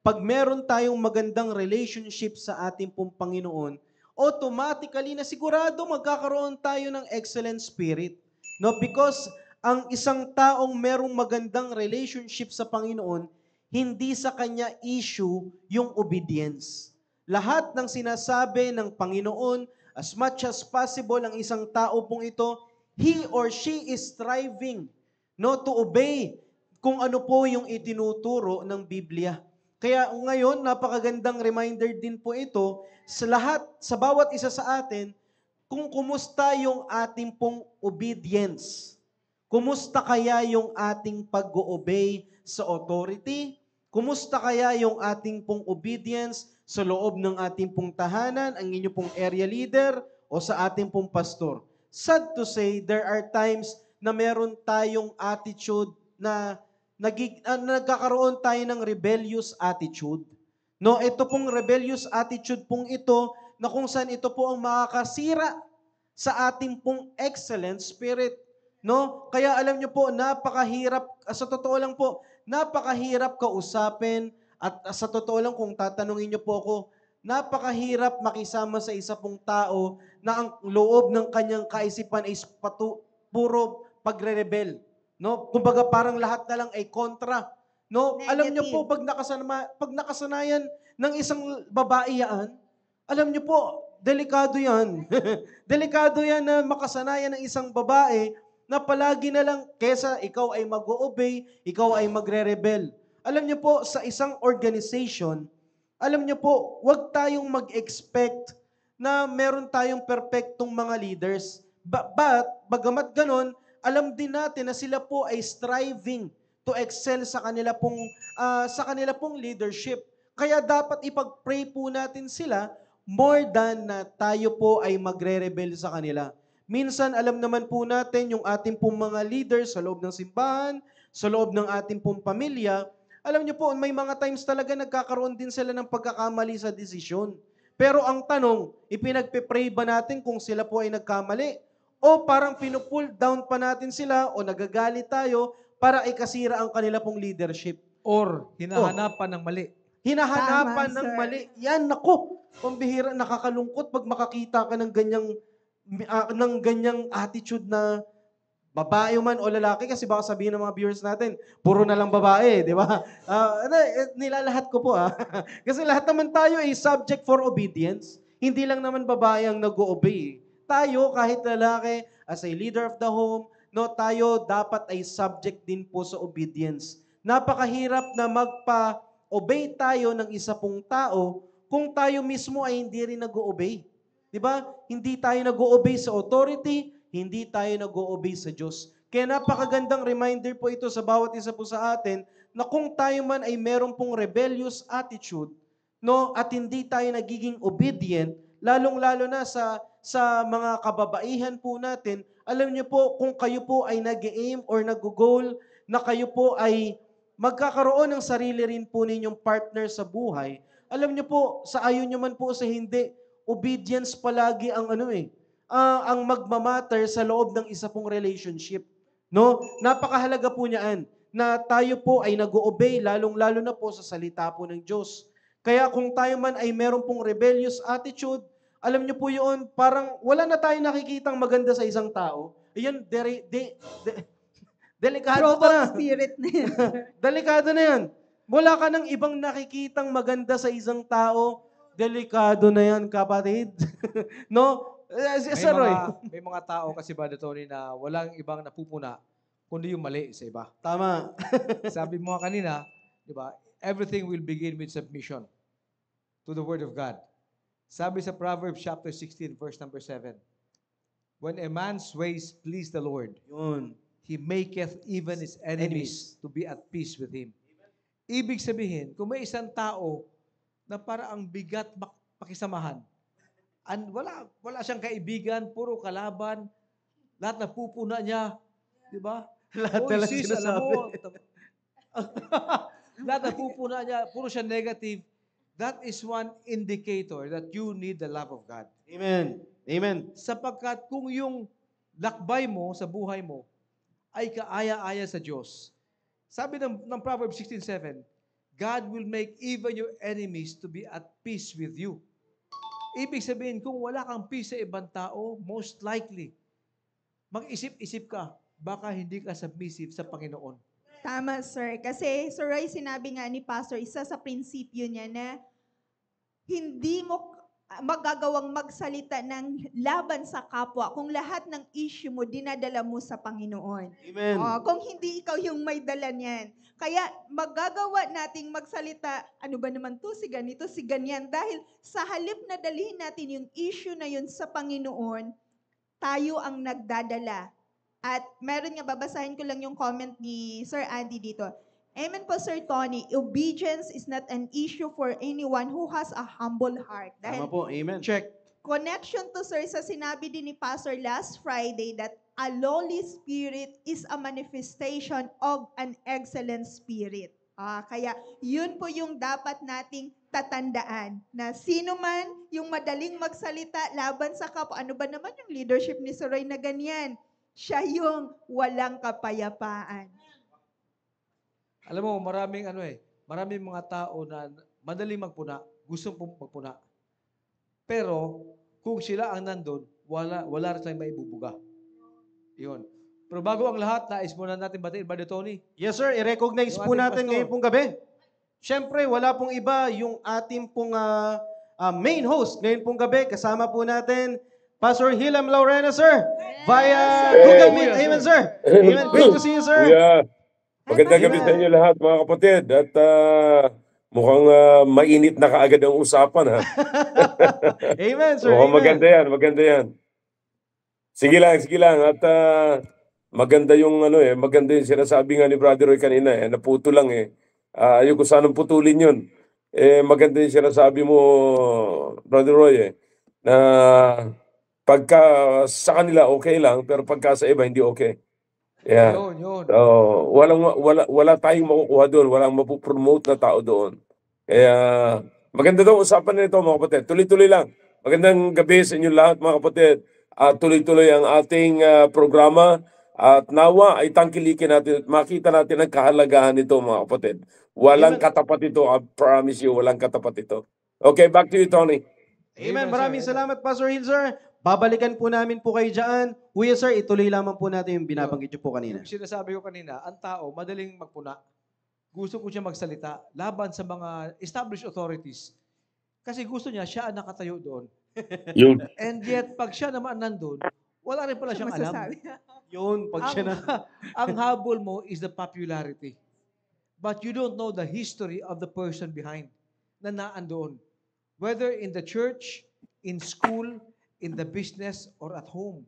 Pag meron tayong magandang relationship sa ating pong Panginoon, automatically na sigurado magkakaroon tayo ng excellent spirit. No, because ang isang taong merong magandang relationship sa Panginoon, hindi sa kanya issue yung obedience. Lahat ng sinasabi ng Panginoon, as much as possible, ang isang tao pong ito, he or she is striving, no, to obey. kung ano po yung itinuturo ng Biblia. Kaya ngayon, napakagandang reminder din po ito sa lahat, sa bawat isa sa atin, kung kumusta yung ating pong obedience. Kumusta kaya yung ating pag-obey sa authority? Kumusta kaya yung ating pong obedience sa loob ng ating pong tahanan, ang inyo pong area leader, o sa ating pong pastor? Sad to say, there are times na meron tayong attitude na nagkakaroon tayo ng rebellious attitude. No, ito pong rebellious attitude pong ito na kung saan ito po ang makakasira sa ating pong excellent spirit. No? Kaya alam niyo po, napakahirap, sa totoo lang po, napakahirap kausapin at sa totoo lang kung tatanungin niyo po ako, napakahirap makisama sa isa pong tao na ang loob ng kanyang kaisipan ay puro pagre-rebel. No? Kumbaga parang lahat na lang ay kontra. No? Alam niyo po, pag nakasanayan ng isang babae yan, alam niyo po, delikado yan. Delikado yan na makasanayan ng isang babae na palagi na lang, kesa ikaw ay mag-o-obey, ikaw ay magre-rebel. Alam niyo po, sa isang organization, alam niyo po, huwag tayong mag-expect na meron tayong perfectong mga leaders. But bagamat ganon, alam din natin na sila po ay striving to excel sa kanila pong leadership. Kaya dapat ipag-pray po natin sila more than na tayo po ay magre-rebel sa kanila. Minsan, alam naman po natin yung ating pong mga leaders sa loob ng simbahan, sa loob ng ating pong pamilya, alam niyo po, may mga times talaga nagkakaroon din sila ng pagkakamali sa desisyon. Pero ang tanong, ipinagpe-pray ba natin kung sila po ay nagkamali? O parang pinupull down pa natin sila o nagagalit tayo para ikasira ang kanila pong leadership? Or hinahanapan ng mali. Hinahanapan Tama, ng sir. mali. Yan, naku, pambihira, nakakalungkot pag makakita ka ng ganyang attitude na babae man o lalaki, kasi baka sabihin ng mga viewers natin, puro na lang babae, di ba? Nilalahat ko po Kasi lahat naman tayo ay subject for obedience. Hindi lang naman babae ang nag-o-obey. Tayo, kahit lalaki, as a leader of the home, no, tayo dapat ay subject din po sa obedience. Napakahirap na magpa-obey tayo ng isa pong tao kung tayo mismo ay hindi rin nag-o-obey. Di ba? Hindi tayo nag-o-obey sa authority, hindi tayo nag-o-obey sa Diyos. Kaya napakagandang reminder po ito sa bawat isa po sa atin na kung tayo man ay meron pong rebellious attitude, no, at hindi tayo nagiging obedient, lalong-lalo na sa mga kababaihan po natin, alam niyo po, kung kayo po ay nag-aim or nag-goal na kayo po ay magkakaroon ng sarili rin po ninyong partner sa buhay, alam niyo po, sa ayaw niyo man po sa hindi, obedience palagi ang ang magmamatter sa loob ng isa pong relationship. No? Napakahalaga po niyan na tayo po ay nag-o-obey, lalong-lalo na po sa salita po ng Diyos. Kaya kung tayo man ay meron pong rebellious attitude, alam niyo po yun, parang wala na tayong nakikitang maganda sa isang tao. Ayan, delikado Provoke na. spirit na yan, sir. Delikado na yan. Wala ka ng ibang nakikitang maganda sa isang tao, delikado na yan, kapatid. No? Sir Roy. May mga tao kasi ba, Tony, na walang ibang napupuna kundi yung mali sa iba. Tama. Sabi mo nga kanina, di ba, everything will begin with submission to the Word of God. Sabi sa Proverbs chapter 16, verse number 7, when a man's ways please the Lord, Yun. he maketh even his enemies to be at peace with him. Ibig sabihin, kung may isang tao na para ang bigat pakisamahan, wala siyang kaibigan, puro kalaban, lahat na pupuna niya, di ba? Lahat Oy, na lang sis, alam sinasabi. mo, lahat na pupuna niya, puro siya negative. That is one indicator that you need the love of God. Amen. Amen. Sapagkat kung yung lakbay mo sa buhay mo ay kaaya-aya sa Diyos. Sabi ng Proverbs 16:7, God will make even your enemies to be at peace with you. Ibig sabihin, kung wala kang peace sa ibang tao, most likely, mag-isip-isip ka, baka hindi ka submissive sa Panginoon. Tama, sir. Kasi, Sir Roy, sinabi nga ni Pastor, isa sa prinsipyo niya na hindi mo, magagawang magsalita ng laban sa kapwa kung lahat ng issue mo dinadala mo sa Panginoon. Amen. Kung hindi ikaw yung may dala niyan. Kaya magagawa nating magsalita, ano ba naman to, si ganito, si ganyan. Dahil sa halip na dalhin natin yung issue na yun sa Panginoon, tayo ang nagdadala. At meron nga, babasahin ko lang yung comment ni Sir Andy dito. Amen po, Sir Tony. Obedience is not an issue for anyone who has a humble heart. Tama Dahil po. Amen. Check. connection to, Sir, sa sinabi din ni Pastor last Friday that a lowly spirit is a manifestation of an excellent spirit. Kaya yun po yung dapat nating tatandaan na sino man yung madaling magsalita laban sa kapwa. Ano ba naman yung leadership ni Sir Roy na ganyan? Siya yung walang kapayapaan. Alam mo, maraming mga tao na madaling magpuna, gustong magpuna. Pero, kung sila ang nandun, wala rin tayong maibubuga. Yun. Pero bago ang lahat, nais muna natin batiin, Brother Tony. Yes, sir. I-recognize Yung po ating natin pastor. ngayon pong gabi. Siyempre, wala pong iba yung ating pong main host ngayon pong gabi. Kasama po natin, Pastor Hilam Laurena, sir. Via Google Meet. Amen, sir. Amen. Great to see you, sir. Yeah. Magandang gabi sa inyo lahat, mga kapatid. At mukhang mainit na kaagad ang usapan, ha? Amen, sir. Mukhang Amen. maganda yan. Sige lang. At maganda yung maganda yung sinasabi nga ni Brother Roy kanina, naputo lang ayoko sanang putulin yun. Maganda yung sinasabi mo, Brother Roy, na pagka sa kanila okay lang, pero pagka sa iba hindi okay. Yeah. Yun. Wala tayong makukuha doon, walang mapupromote na tao doon. Kaya maganda daw usapan nito, mga kapatid. Tuloy-tuloy lang. Magandang gabi sa inyo lahat, mga kapatid. Tuloy-tuloy ang ating programa at nawa ay tangkilikin natin at makita natin ang kahalagahan nito, mga kapatid. Walang Amen. katapat ito, I promise you, walang katapat ito. Okay, back to you, Tony. Amen. Amen, Maraming sir. salamat, Pastor Hill, sir. Babalikan po namin po kayo dyan. Kuya, sir, ituloy lamang po natin yung binabanggit niyo po kanina. Yung sinasabi ko kanina, ang tao, madaling magpuna. Gusto ko siya magsalita laban sa mga established authorities. Kasi gusto niya, siya ang nakatayo doon. Yun. And yet, pag siya naman nandun, wala rin pala siyang alam. Masasabi. Yun, pag siya na... Ang habol mo is the popularity. But you don't know the history of the person behind na naandoon. Whether in the church, in school, in the business, or at home.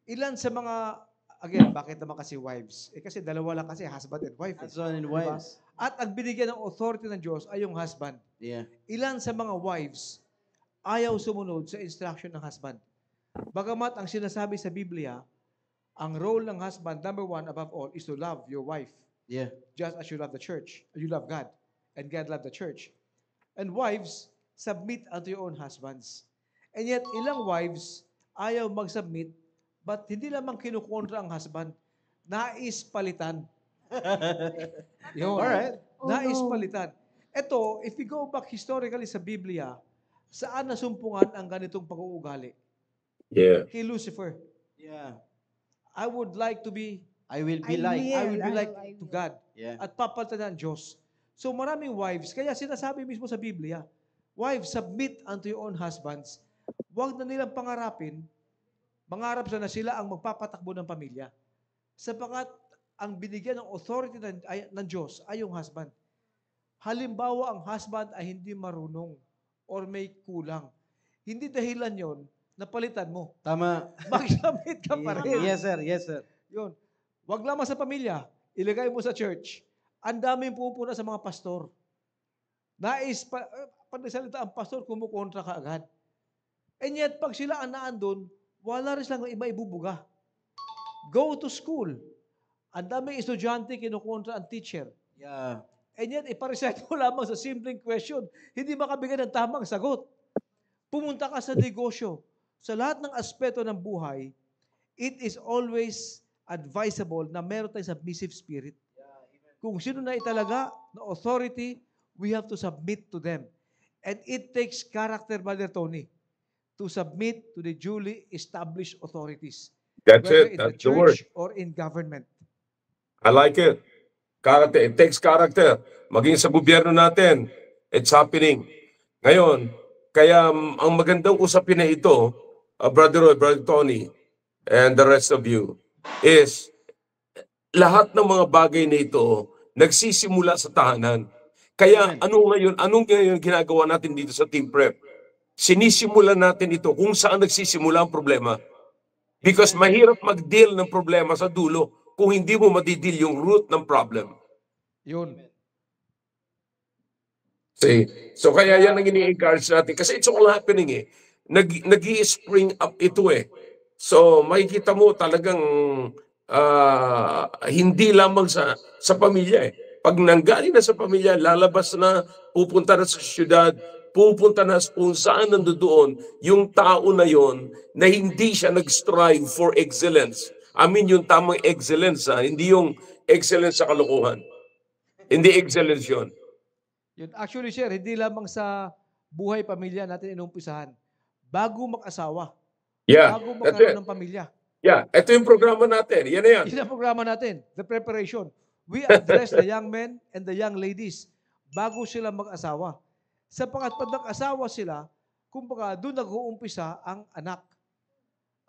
Ilan sa mga, again, bakit naman kasi wives? Kasi dalawa lang kasi, husband and wife. Husband and Diba? wives. At ang binigyan ng authority ng Diyos ay yung husband. Yeah. Ilan sa mga wives ayaw sumunod sa instruction ng husband. Bagamat ang sinasabi sa Biblia, ang role ng husband, number one above all, is to love your wife. Yeah. Just as you love the church, you love God, and God loved the church. And wives, submit unto your own husbands. And yet, ilang wives ayaw mag-submit, but hindi lamang kinukontra ang husband, nais palitan. Yun. Alright. Oh, Nais no. palitan. Ito, if we go back historically sa Biblia, saan nasumpungan ang ganitong pag-uugali? Yeah. Kay Lucifer. Yeah. I would like to be, I will be I like. will. I would be like I to will. God. Yeah. At papalitan ng Diyos. So maraming wives, kaya sinasabi mismo sa Biblia, wives, submit unto your own husbands. Huwag na nilang pangarapin, mangarap na sila ang magpapatakbo ng pamilya. Sapagkat ang binigyan ng authority ng Diyos ay yung husband. Halimbawa, ang husband ay hindi marunong or may kulang. Hindi dahilan yon na palitan mo. Tama. Mag-submit ka pa rin. Yes, sir. Yes, sir. Yun. Huwag lamang sa pamilya. Ilagay mo sa church. Ang daming pupuna sa mga pastor. Pag nagsalita ang pastor, kumukontra ka agad. And yet, pag sila ang naandun, wala rin silang iba ibubuga. Go to school. Ang daming estudyante kinukontra ang teacher. Yeah. And yet, ipareset mo lamang sa simpleng question. Hindi makabigay ng tamang sagot. Pumunta ka sa negosyo. Sa lahat ng aspeto ng buhay, it is always advisable na meron tayong submissive spirit. Kung sino na italaga na authority, we have to submit to them. And it takes character, Brother Tony, to submit to the duly established authorities. That's whether it. in the That's the word. church or in government. I like it. Character. It takes character. Maging sa gobyerno natin, it's happening. Ngayon, Kaya ang magandang usapin na ito, Brother Roy, Brother Tony, and the rest of you, is lahat ng mga bagay na ito nagsisimula sa tahanan. Kaya anong ngayon ginagawa natin dito sa Team Prep? Sinisimulan natin ito kung saan nagsisimula ang problema. Because mahirap mag-deal ng problema sa dulo kung hindi mo madideal yung root ng problem. Yun. See? So kaya yan ang ini-encourage natin. Kasi it's all happening eh. Nag-i-spring up ito eh. So makikita mo talagang hindi lamang sa pamilya eh. Pag nanggaling na sa pamilya, lalabas na, pupunta na sa syudad, pupunta na kung saan nandoon yung tao na yon na hindi siya nag-strive for excellence. I mean yung tamang excellence, hindi yung excellence sa kalokohan. Hindi excellence yun. Yun. Actually, sir, hindi lamang sa buhay pamilya natin inumpisahan. Bago mag-asawa. Yeah, Bago that's magkaroon it. ng pamilya. Yeah, ito yung programa natin. Yan na yan. Yun ang programa natin, the preparation. We address the young men and the young ladies bago sila mag-asawa. Sapagkat pag nag-asawa sila, kumbaga doon nag-uumpisa ang anak.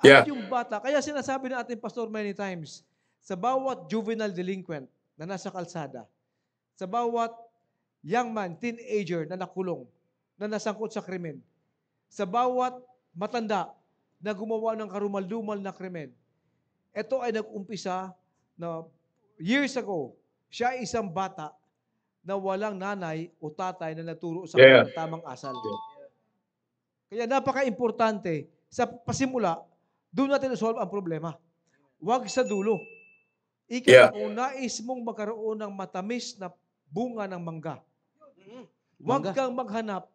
At Yeah. yung bata, kaya sinasabi na ating pastor many times, sa bawat juvenile delinquent na nasa kalsada, sa bawat young man, teenager na nakulong, na nasangkot sa krimen, sa bawat matanda na gumawa ng karumal-dumal na krimen, ito ay nag-umpisa na years ago, siya ay isang bata na walang nanay o tatay na naturo sa Yeah. kanyang tamang asal. Kaya napaka-importante, sa pasimula, doon natin solve ang problema. Huwag sa dulo. Yeah. Kung nais mong magkaroon ng matamis na bunga ng mangga, huwag Mangga. kang maghanap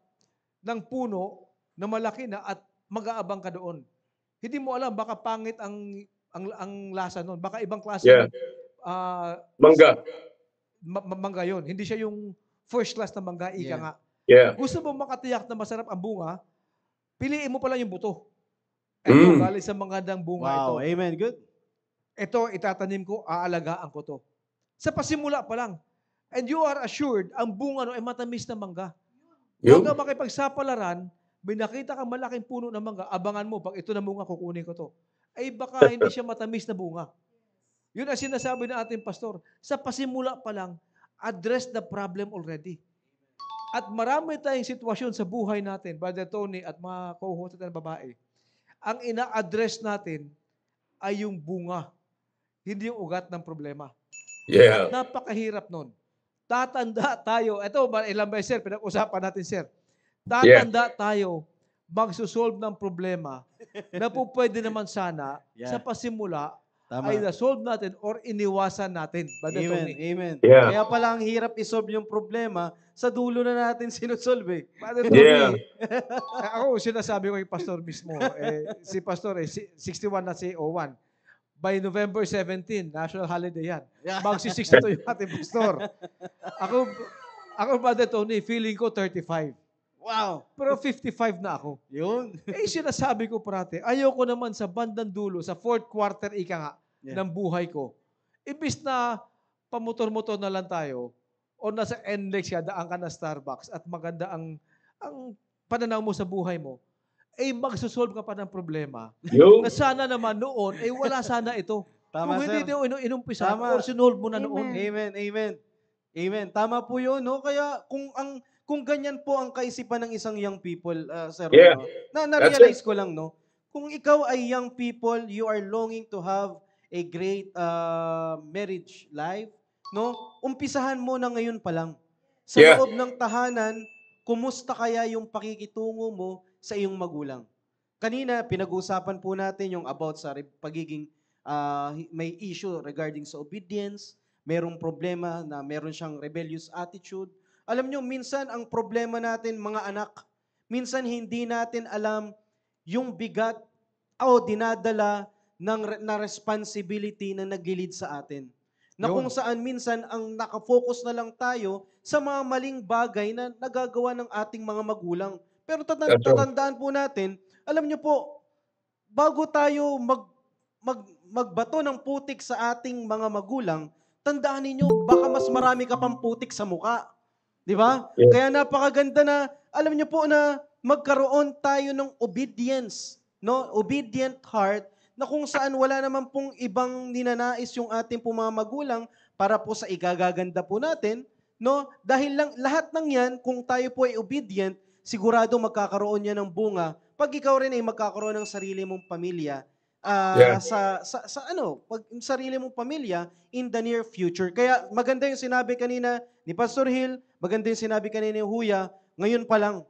ng puno na malaki na at mag-aabang ka doon. Hindi mo alam, baka pangit ang lasa noon. Baka ibang klase Yeah. Mangga. mangga yun. Hindi siya yung first class na mangga, ika Yeah. nga. Yeah. Gusto mo makatiyak na masarap ang bunga, piliin mo pala yung buto. Ito, galing sa magandang bunga ito. Wow, amen. Good. Ito, itatanim ko, aalagaan ko to. Sa pasimula pa lang. And you are assured, ang bunga no ay matamis na mangga. Yun. Huwag ka makipagsapalaran, may nakita kang malaking puno ng mangga, abangan mo, pag ito na bunga, kukunin ko to. Ay baka hindi siya matamis na bunga. Yun ang sinasabi ng ating pastor. Sa pasimula pa lang, address the problem already. At marami tayong sitwasyon sa buhay natin, Brother Tony at mga co-host natin na babae, ang ina-address natin ay yung bunga, hindi yung ugat ng problema. Yeah. Napakahirap nun. Tatanda tayo, ito, ilang beses, sir, pinag-usapan natin, sir. Tatanda tayo, magsusolve ng problema na po pwede naman sana Yeah. sa pasimula Tama. ay na-solve natin or iniwasan natin. Brother Amen. Tony. Amen. Yeah. Kaya pala ang hirap isolve yung problema, sa dulo na natin sinusolve eh. Brother Tony, Yeah. ako sinasabi ko yung pastor mismo, si pastor 61 na si Owan. By November 17, national holiday yan. Yeah. Magsi-62 yung ating pastor. Ako, Brother Tony, feeling ko 35. Wow. Pero 55 na ako. Yun. Sinasabi ko parate, ayoko naman sa bandang dulo, sa fourth quarter, ika nga, Yeah. ng buhay ko. Ibis na pamotor-motor na lang tayo, o nasa NLEX ka, daan ka na Starbucks, at maganda ang pananaw mo sa buhay mo, magsusolve ka pa ng problema. Yun. Na sana naman noon, wala sana ito. Tama, Kung hindi sir. ito inumpisa, Tama. or sinolve mo na noon. Amen. Amen. Amen. Tama po 'yun, no? Kaya kung ganyan po ang kaisipan ng isang young people, sir, Yeah. no? That's Na-realize ko lang, no? Kung ikaw ay young people, you are longing to have a great marriage life, no? Umpisahan mo na ngayon pa lang. Sa Yeah. loob ng tahanan, kumusta kaya yung pakikitungo mo sa iyong magulang? Kanina, pinag-uusapan po natin yung about sa pagiging may issue regarding sa obedience, merong problema na meron siyang rebellious attitude. Alam nyo, minsan ang problema natin, mga anak, minsan hindi natin alam yung bigat o dinadala na responsibility na nag-lead sa atin. Na Yun. kung saan minsan ang nakafocus na lang tayo sa mga maling bagay na nagagawa ng ating mga magulang. Pero That's right. tatandaan po natin, alam nyo po, bago tayo magbato ng putik sa ating mga magulang, tandaan ninyo, baka mas marami ka pang putik sa muka. Di ba? Yeah. Kaya napakaganda na, alam nyo po na magkaroon tayo ng obedience, no? Obedient heart na kung saan wala naman pong ibang ninanais yung ating pong mga magulang para po sa igagaganda po natin, no? Dahil lang lahat ng yan, kung tayo po ay obedient, sigurado magkakaroon yan ng bunga. Pag ikaw rin ay magkakaroon ng sarili mong pamilya, Yeah. pag sarili mong pamilya in the near future. Kaya maganda yung sinabi kanina ni Pastor Hill, maganda yung sinabi kanina ni Huya, ngayon pa lang.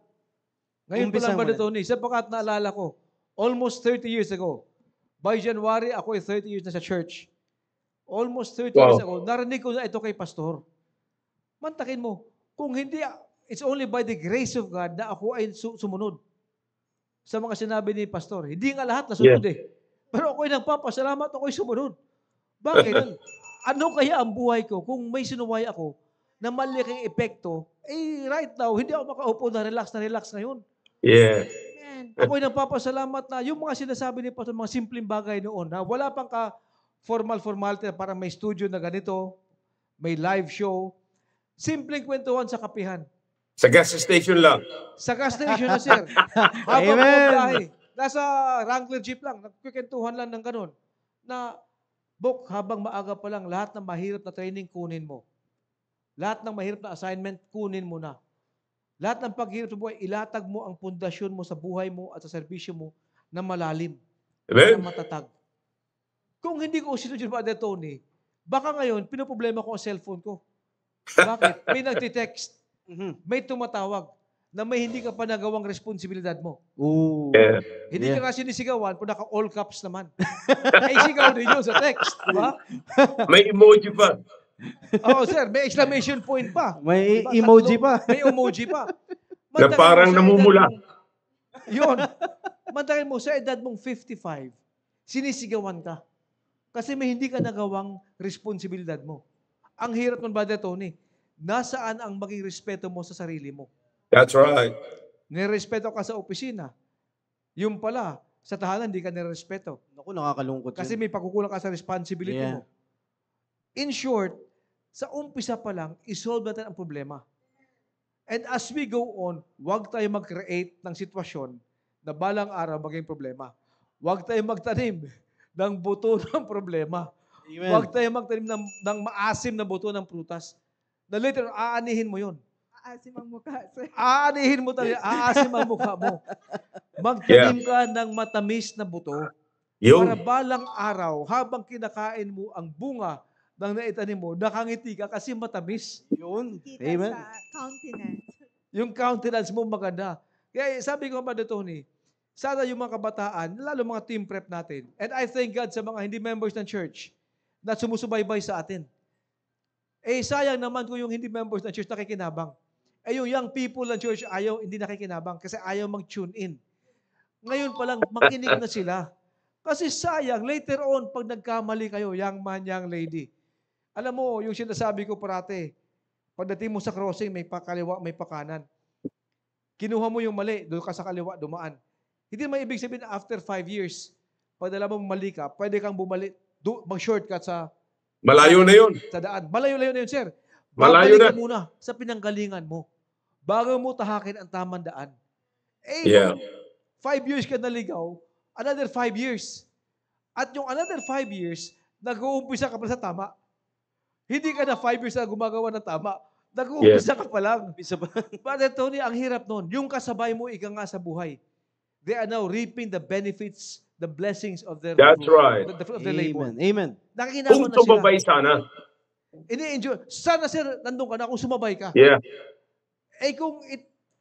Ngayon pa Umpisa lang, mo Brother na. Tony, sapagkat naalala ko, almost 30 years ago, by January, ako ay 30 years na sa church. Almost 30 Wow. years ago, narinig ko na ito kay Pastor. Mantakin mo, kung hindi, it's only by the grace of God na ako ay sumunod sa mga sinabi ni Pastor. Hindi nga lahat nasunod Pero ako'y nagpapasalamat, ako'y sumunod. Bakit? Ano kaya ang buhay ko kung may sinuway ako na malaking epekto, right now, hindi ako makaupo na relax ngayon. Yeah. Amen. Ako'y nagpapasalamat na yung mga sinasabi ni Pastor, mga simpleng bagay noon, na wala pang formality, parang may studio na ganito, may live show, simpleng kwentuhan sa kapihan. Sa gas station lang. Sa gas station na, sir. Habang Amen. bumabiyahe, nasa Wrangler jeep lang, nagkikwentuhan lang ng ganun, na, Bok, habang maaga pa lang, lahat ng mahirap na training, kunin mo. Lahat ng mahirap na assignment, kunin mo na. Lahat ng paghirap sa buhay, ilatag mo ang pundasyon mo sa buhay mo at sa serbisyo mo na malalim, na Amen? matatag. Kung hindi ko sinunod yung Brother Tony, baka ngayon, pinoproblema ko ang cellphone ko. Bakit? May nagtitext, Mhm. may tumatawag, na may hindi ka pa nagawang responsibilidad mo. Ooh. Yeah. Hindi Yeah. ka nga sinisigawan kung naka-all caps naman. Ay, sigaw din yun sa text. Di ba? May emoji pa. Oo, sir. May exclamation point pa. May Diba? emoji Tatlo, pa. May emoji pa. Na parang mo, sa namumula. edad mo- Yun. Mantakin mo, sa edad mong 55, sinisigawan ka. Kasi may hindi ka nagawang responsibilidad mo. Ang hirap ng Brother Tony, nasaan ang maging respeto mo sa sarili mo? That's right. Nirespeto ka sa opisina. Yung pala, sa tahanan, hindi ka nirespeto. Naku, nakakalungkot Kasi yun. may pagkukulang ka sa responsibility Yeah. mo. In short, sa umpisa pa lang, isolve natin ang problema. And as we go on, huwag tayo mag-create ng sitwasyon na balang araw maging problema. Huwag tayo magtanim ng buto ng problema. Amen. Huwag tayo magtanim ng maasim na buto ng prutas. Na later, aanihin mo yun. Aasim ang mukha, sir. Aanihin mo talaga, aasim ang mukha mo. Magtanim ka ng matamis na buto. Para Yung. balang araw, habang kinakain mo ang bunga ng naitanim mo, nakangiti ka kasi matamis. Yun. Kita Amen. sa countenance. Yung countenance mo maganda. Kaya sabi ko, Brother Tony, sana yung mga kabataan, lalo mga team prep natin, and I thank God sa mga hindi members ng church na sumusubaybay sa atin. Sayang naman kung yung hindi members ng church nakikinabang. Yung young people ng church hindi nakikinabang kasi ayaw mag-tune in. Ngayon pa lang, makinig na sila. Kasi sayang, later on, pag nagkamali kayo, young man, young lady, alam mo, yung sinasabi ko parate, pagdating mo sa crossing, may pakaliwa, may pakanan. Kinuha mo yung mali, doon ka sa kaliwa, dumaan. Hindi naman ibig sabihin na after 5 years, pag alam mo mali ka, pwede kang bumalik, mag-shortcut sa Malayo na yun. daan. Malayo-layo na yun, sir. Malayo Babalik ka na. muna sa pinanggalingan mo. Bago mo tahakin ang tamang daan. Yeah. 5 years ka naligaw, another 5 years. At yung another 5 years, nag-uumpisa ka pa sa tama. Hindi ka na 5 years na gumagawa ng tama. Nag-uumpisa ka pa lang. Isa ba? Brother Tony, ang hirap nun. Yung kasabay mo, ika nga sa buhay. They are now reaping the benefits, the blessings of their That's right. the fruit of their labor. Amen. Amen. Nakikinabang Kung na sila. tumabay sana. Ini-enjoy. Sana sir, nandun ka na kung sumabay ka. Yeah.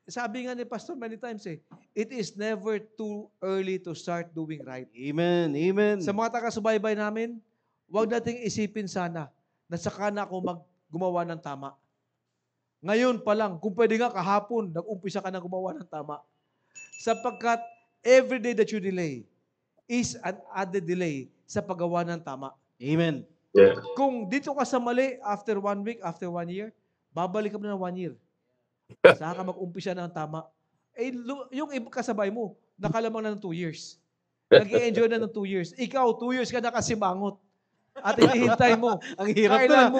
Sabi nga ni Pastor many times it is never too early to start doing right. Amen. Amen. Sa mga taga-subaybay namin, huwag nating isipin sana na saka na ako gumawa ng tama. Ngayon pa lang, kung pwede nga kahapon, nag-umpisa ka na gumawa ng tama. Sapagkat every day that you delay is an added delay sa paggawa ng tama. Amen. Yeah. Kung dito ka sa mali, after 1 week, after 1 year, babalik ka na ng 1 year. Saka ka mag-umpisa ng tama. Yung kasabay mo, nakalamang na ng 2 years. Nag-i-enjoy na ng 2 years. Ikaw, 2 years ka nakasimangot. At hinihintay mo. Ang hirap Kailan na. mo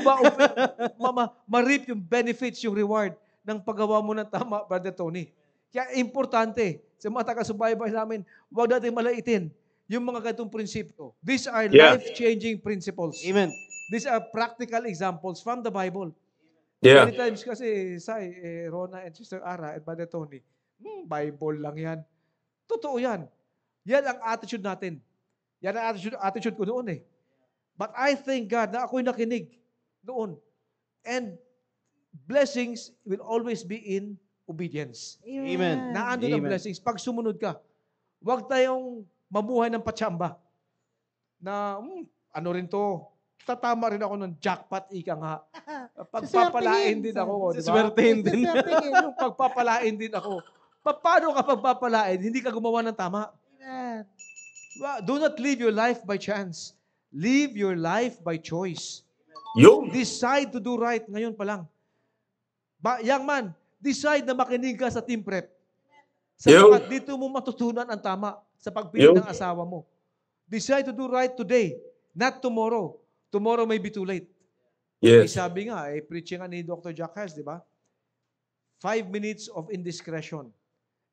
ba ma-reap yung benefits, yung reward ng paggawa mo ng tama, Brother Tony? Kaya importante, sa mga taga-subaybay namin, huwag natin malaitin yung mga ganitong prinsipyo. These are Yeah. life-changing principles. Amen. These are practical examples from the Bible. Yeah. Many times kasi, Rona and Sister Ara and Brother Tony, Bible lang yan. Totoo yan. Yan ang attitude natin. Yan ang attitude ko noon eh. But I thank God na ako'y nakinig noon. And blessings will always be in obedience. Amen. Naandun ang Amen. blessings. Pag sumunod ka, huwag tayong mabuhay ng patsamba. Na, ano rin to, tatama rin ako ng jackpot, ika nga. Pagpapalain din ako. Di ba? Siswertehin din. Yung pagpapalain din ako. Paano ka pagpapalain? Hindi ka gumawa ng tama. Amen. Do not live your life by chance. Live your life by choice. Yung. Decide to do right ngayon pa lang. Young man, decide na makinig ka sa team prep. Sapagkat dito mo matutunan ang tama sa pagpili ng asawa mo. Decide to do right today, not tomorrow. Tomorrow may be too late. Yes. Sabi nga, preaching nga ni Dr. Jack Hess, di ba? 5 minutes of indiscretion.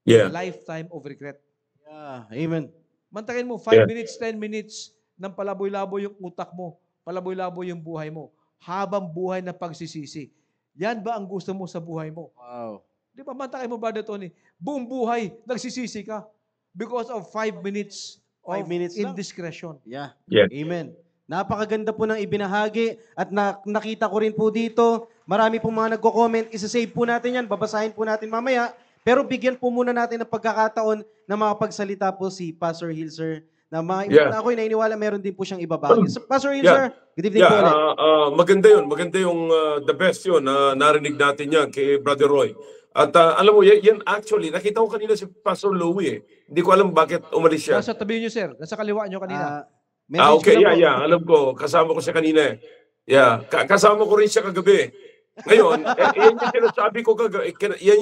Yeah. A lifetime of regret. Yeah. Amen. Mantakin mo, 5 Yeah. minutes, 10 minutes ng palaboy-laboy yung utak mo, palaboy-laboy yung buhay mo, habang buhay na pagsisisi. Yan ba ang gusto mo sa buhay mo? Wow. Di ba, mantakin mo, Brother Tony, buong buhay, nagsisisi ka because of 5 minutes of 5 minutes lang. indiscretion. Yeah. Yeah. Amen. Napakaganda po ng ibinahagi at nakita ko rin po dito, marami pong mga nagko-comment, isa-save po natin yan, babasahin po natin mamaya, pero bigyan po muna natin ng pagkakataon na makapagsalita po si Pastor Hilser na na ako'y nainiwala meron din po siyang ibabahagi. So, Pastor Hilser, good evening po ulit. Maganda yun. Maganda yung the best yun na narinig natin yan kay Brother Roy. At alam mo, yan actually, nakita ko kanina si Pastor Louie eh. Hindi ko alam bakit umalis siya. Nasa tabi niyo, sir. Nasa kaliwa niyo kanina. Message Okay, ko lang po. yeah. Alam ko, kasama ko siya kanina eh. Yeah, kasama ko rin siya kagabi. Ngayon, yan yung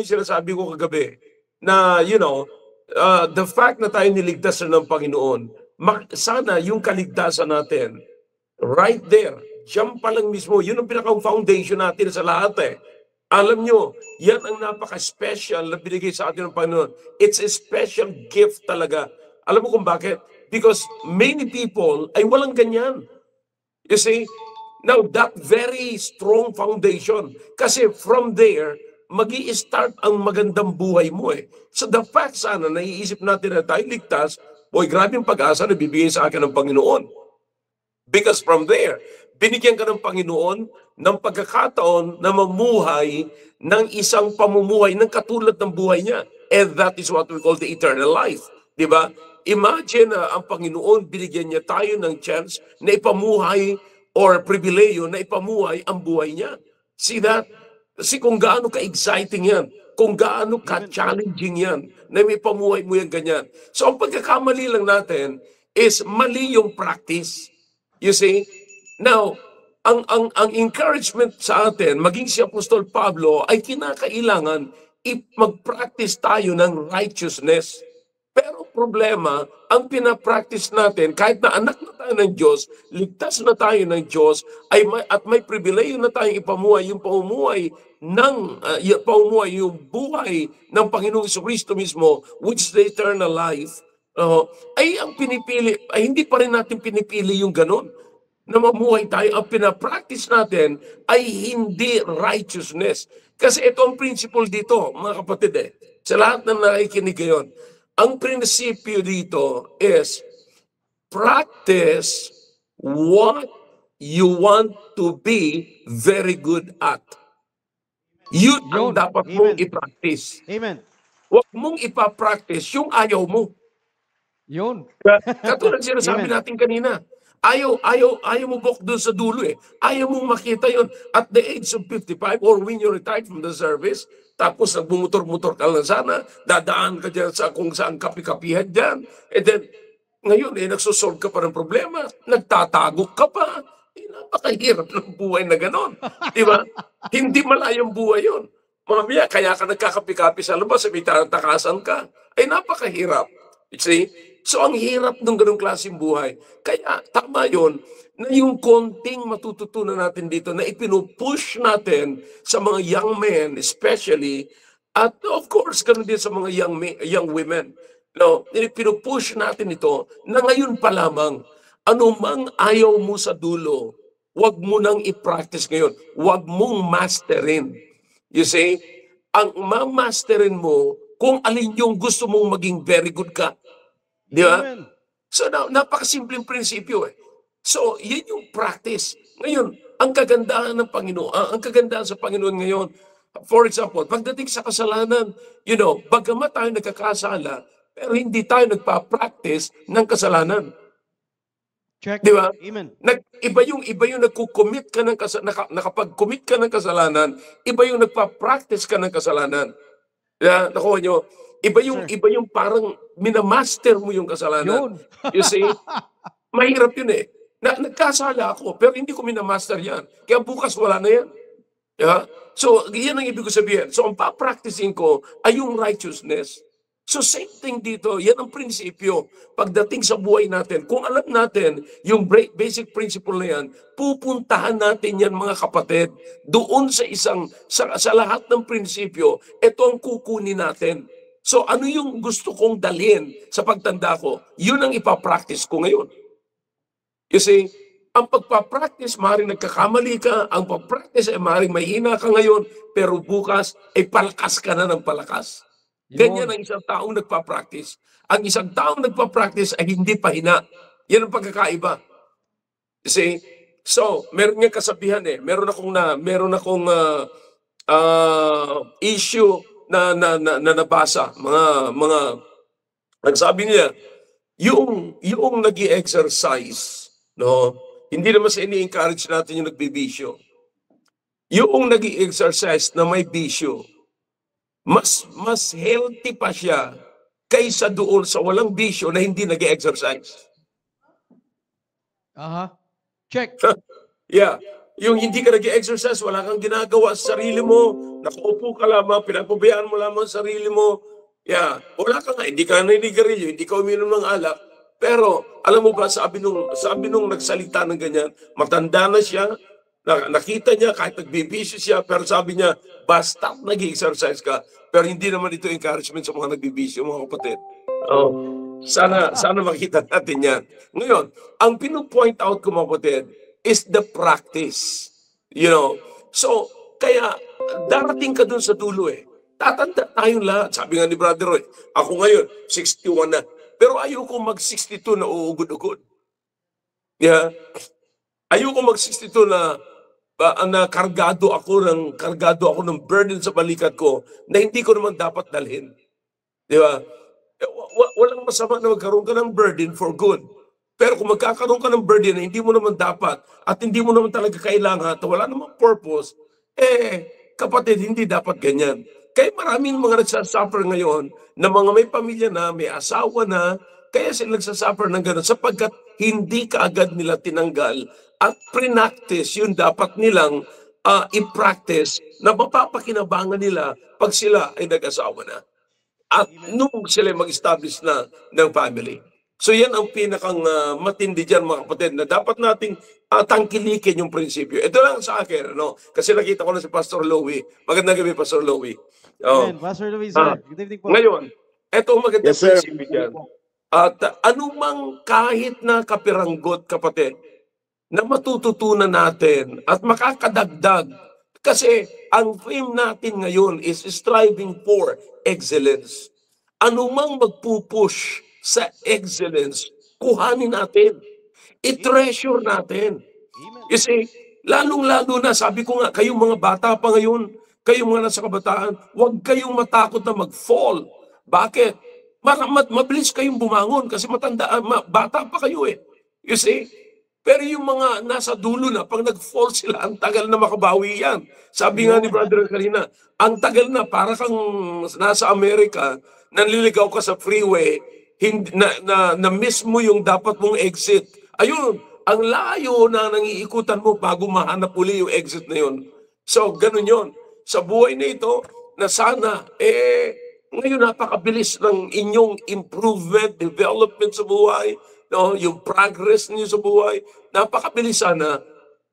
sinasabi ko kagabi. Na, you know, the fact na tayo niligtas na ng Panginoon, sana yung kaligtasan natin, right there, diyan pa lang mismo, yun ang pinaka-foundation natin sa lahat eh. Alam nyo, yan ang napaka-special na binigay sa atin ng Panginoon. It's a special gift talaga. Alam mo kung bakit? Because many people ay walang ganyan. You see? Now, that very strong foundation. Kasi from there, magi-start ang magandang buhay mo eh. So the fact sana, naiisip natin na tayo ligtas, boy, grabe yung pag-asa na bibigay sa akin ng Panginoon. Because from there, binigyan ka ng Panginoon ng pagkakataon na mamuhay ng isang pamumuhay ng katulad ng buhay niya. And that is what we call the eternal life. Diba? Imagine na ang Panginoon, binigyan niya tayo ng chance na ipamuhay or pribileyo na ipamuhay ang buhay niya. See that? Kasi kung gaano ka-exciting yan, kung gaano ka-challenging yan, na may pamuhay mo yan ganyan. So ang pagkakamali lang natin is mali yung practice. You see? Now, ang encouragement sa atin, maging si Apostol Pablo, ay kinakailangan mag-practice tayo ng righteousness. Pero problema, ang pinapractice natin, kahit na anak na tayo ng Diyos, ligtas na tayo ng Diyos, at may pribileyo na tayong ipamuhay, yung pamumuhay yung buhay ng Panginoong Jesucristo mismo, which is the eternal life, ay ang pinipili, ay hindi pa rin natin pinipili yung ganon na mamuhay tayo. Ang pinapractice natin ay hindi righteousness. Kasi ito ang principle dito, mga kapatid eh. Sa lahat ng nakikinig ngayon, ang prinsipyo dito is practice what you want to be very good at. Yun ang dapat mong i-practice. Amen. Huwag mong ipapractice yung ayaw mo. Yun. Katulad sinasabi natin kanina, ayaw mo bok doon sa dulo eh. Ayaw mong makita yon at the age of 55 or when you retired from the service, tapos nagbumotor-motor ka lang sana, dadaan ka dyan sa kung saan kapi-kapihan dyan. And then, ngayon nagsosolve ka pa ng problema, nagtatago ka pa. Napakahirap ng buhay na gano'n. Di ba? Hindi malayong buhay yun. Mamaya, kaya ka nagkakapi-kapi sa labas, may takasan ka. Ay napakahirap. You see? So, ang hirap ng ganong klaseng buhay. Kaya, tama yun, na yung konting matututunan natin dito, na ipinupush natin sa mga young men, especially, At of course, ganun din sa mga young women. No, pinupush natin ito na ngayon pa lamang, anumang ayaw mo sa dulo, wag mo nang i-practice ngayon. Wag mong masterin. You see, ang mamasterin mo kung alin yung gusto mong maging very good ka. Di ba? Amen. So, napakasimpleng prinsipyo eh. So, yan yung practice. Ngayon, ang kagandahan ng Panginoon, ang kagandahan sa Panginoon ngayon, for example, pagdating sa kasalanan, bagamat tayo nagkakasala, pero hindi tayo nagpa-practice ng kasalanan. Check. Di ba? Amen. Iba yung nagko-commit ka ng nakapag-commit ka ng kasalanan, iba yung nagpa-practice ka ng kasalanan. Yeah, nakuha nyo? Iba yung parang minamaster mo yung kasalanan. Yun. You see? Mahirap yun eh. Nagkasala ako, pero hindi ko minamaster yan. Kaya bukas wala na yan. Yeah? So, yan ang ibig ko sabihin. So, ang pa-practicing ko ay yung righteousness. So, same thing dito. Yan ang prinsipyo. Pagdating sa buhay natin, kung alam natin yung basic principle na yan, pupuntahan natin yan mga kapatid. Doon sa lahat ng prinsipyo, ito ang kukunin natin. So, ano yung gusto kong dalhin sa pagtanda ko? Yun ang ipapractice ko ngayon. You see, ang pagpapractice, maaaring nagkakamali ka. Ang pagpractice ay maaaring mahina ka ngayon, pero bukas ay palakas ka na ng palakas. Ganyan ang isang taong nagpa-practice. Ang isang taong nagpa-practice ay hindi pahina. Yan ang pagkakaiba. You see? So, meron nga kasabihan eh. Meron akong issue na nabasa. Mga nagsabi niya, yung nag-i-exercise, no? Hindi naman sa ini-encourage natin yung nagbibisyo. Yung nag-i-exercise na may bisyo, mas healthy pa siya kaysa doon sa walang bisyo na hindi nag-exercise. Check. Yeah. Yung hindi ka nag-exercise, wala kang ginagawa sa sarili mo, nakaupo ka lamang, pinapabayaan mo lamang sa sarili mo. Yeah. Wala ka nga, hindi ka naninigarilyo, hindi ka uminom ng alak. Pero, alam mo ba, sabi nung nagsalita ng ganyan, matanda na siya, nakita niya kahit nagbibisyo siya, pero sabi niya, basta nag-exercise ka. Pero hindi naman ito encouragement sa mga nagbibisyo, mga kapatid. Oh, sana makita natin yan. Ngayon, ang pinu-point out ko, mga kapatid, is the practice. So, kaya darating ka dun sa dulo eh. Tatanda tayong lahat. Sabi nga ni Brother Roy, ako ngayon, 61 na. Pero ayoko mag-62 na uugod-ugod. Yeah. Ayoko mag-62 na kargado ako ng burden sa balikat ko na hindi ko naman dapat dalhin. Di ba? Walang masama na magkaroon ka ng burden for good. Pero kung magkakaroon ka ng burden na hindi mo naman dapat at hindi mo naman talaga kailangan at wala namang purpose, kapatid, hindi dapat ganyan. Kaya maraming mga nagsasuffer ngayon na mga may pamilya na, may asawa na, kaya sila nagsasuffer ng gano'n sapagkat hindi kaagad nila tinanggal at pre-practice yung dapat nilang i-practice na mapapakinabangan nila pag sila ay nag-asawa na. At nung sila mag-establish na ng family. So yan ang pinakang matindi dyan, mga kapatid, na dapat nating tangkilikin yung prinsipyo. Ito lang sa akin, kasi nakita ko na si Pastor Louie. Magandang gabi, Pastor Louie. Amen. Pastor Louie, sir. Good evening po. Ngayon, ito ang magandang prinsipyo dyan. At anumang kahit na kapiranggot, kapatid, na matututunan natin at makakadagdag. Kasi ang theme natin ngayon is striving for excellence. Anumang magpupush sa excellence, kuhanin natin. I-treasure natin. You see, lalong-lalo na, sabi ko nga, kayong mga bata pa ngayon, kayong mga nasa kabataan, huwag kayong matakot na mag-fall. Bakit? Mabilis kayong bumangon kasi bata pa kayo eh. You see? Pero yung mga nasa dulo na, pag nag-fall sila, ang tagal na makabawi yan. Sabi nga ni Brother kanina, ang tagal na, para kang nasa Amerika, nanliligaw ka sa freeway, na miss mo yung dapat mong exit. Ayun, ang layo na nangiikutan mo bago mahanap uli yung exit na yun. So, ganun yun. Sa buhay na ito, na sana, ngayon napakabilis ng inyong improvement, development sa buhay, yung progress niyo sa buhay, napakabilis sana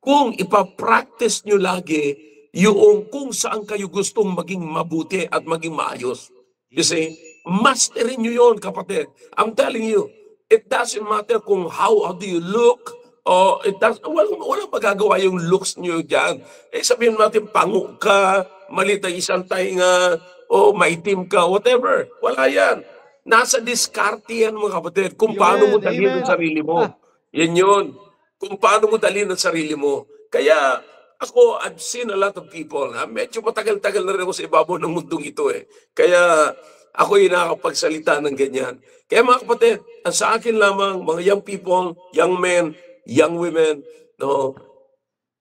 kung ipapractice nyo lagi yung kung saan kayo gustong maging mabuti at maging maayos. You see, masterin nyo yun, kapatid. I'm telling you, it doesn't matter kung how do you look, o walang magagawa yung looks nyo dyan. Sabihin natin, pango ka, malit ang isang tainga, o maitim ka, whatever. Wala yan. Nasa diskarte yan, mga kapatid, kung paano mo dalhin ang sarili mo. Yan yun. Kung paano mo dalhin ang sarili mo. Kaya, ako, I've seen a lot of people. Medyo matagal-tagal na rin ako sa ibabaw ng mundong ito eh. Kaya ako yung nakakapagsalita ng ganyan. Kaya mga kapatid, ang sa akin lamang, mga young people, young men, young women, no,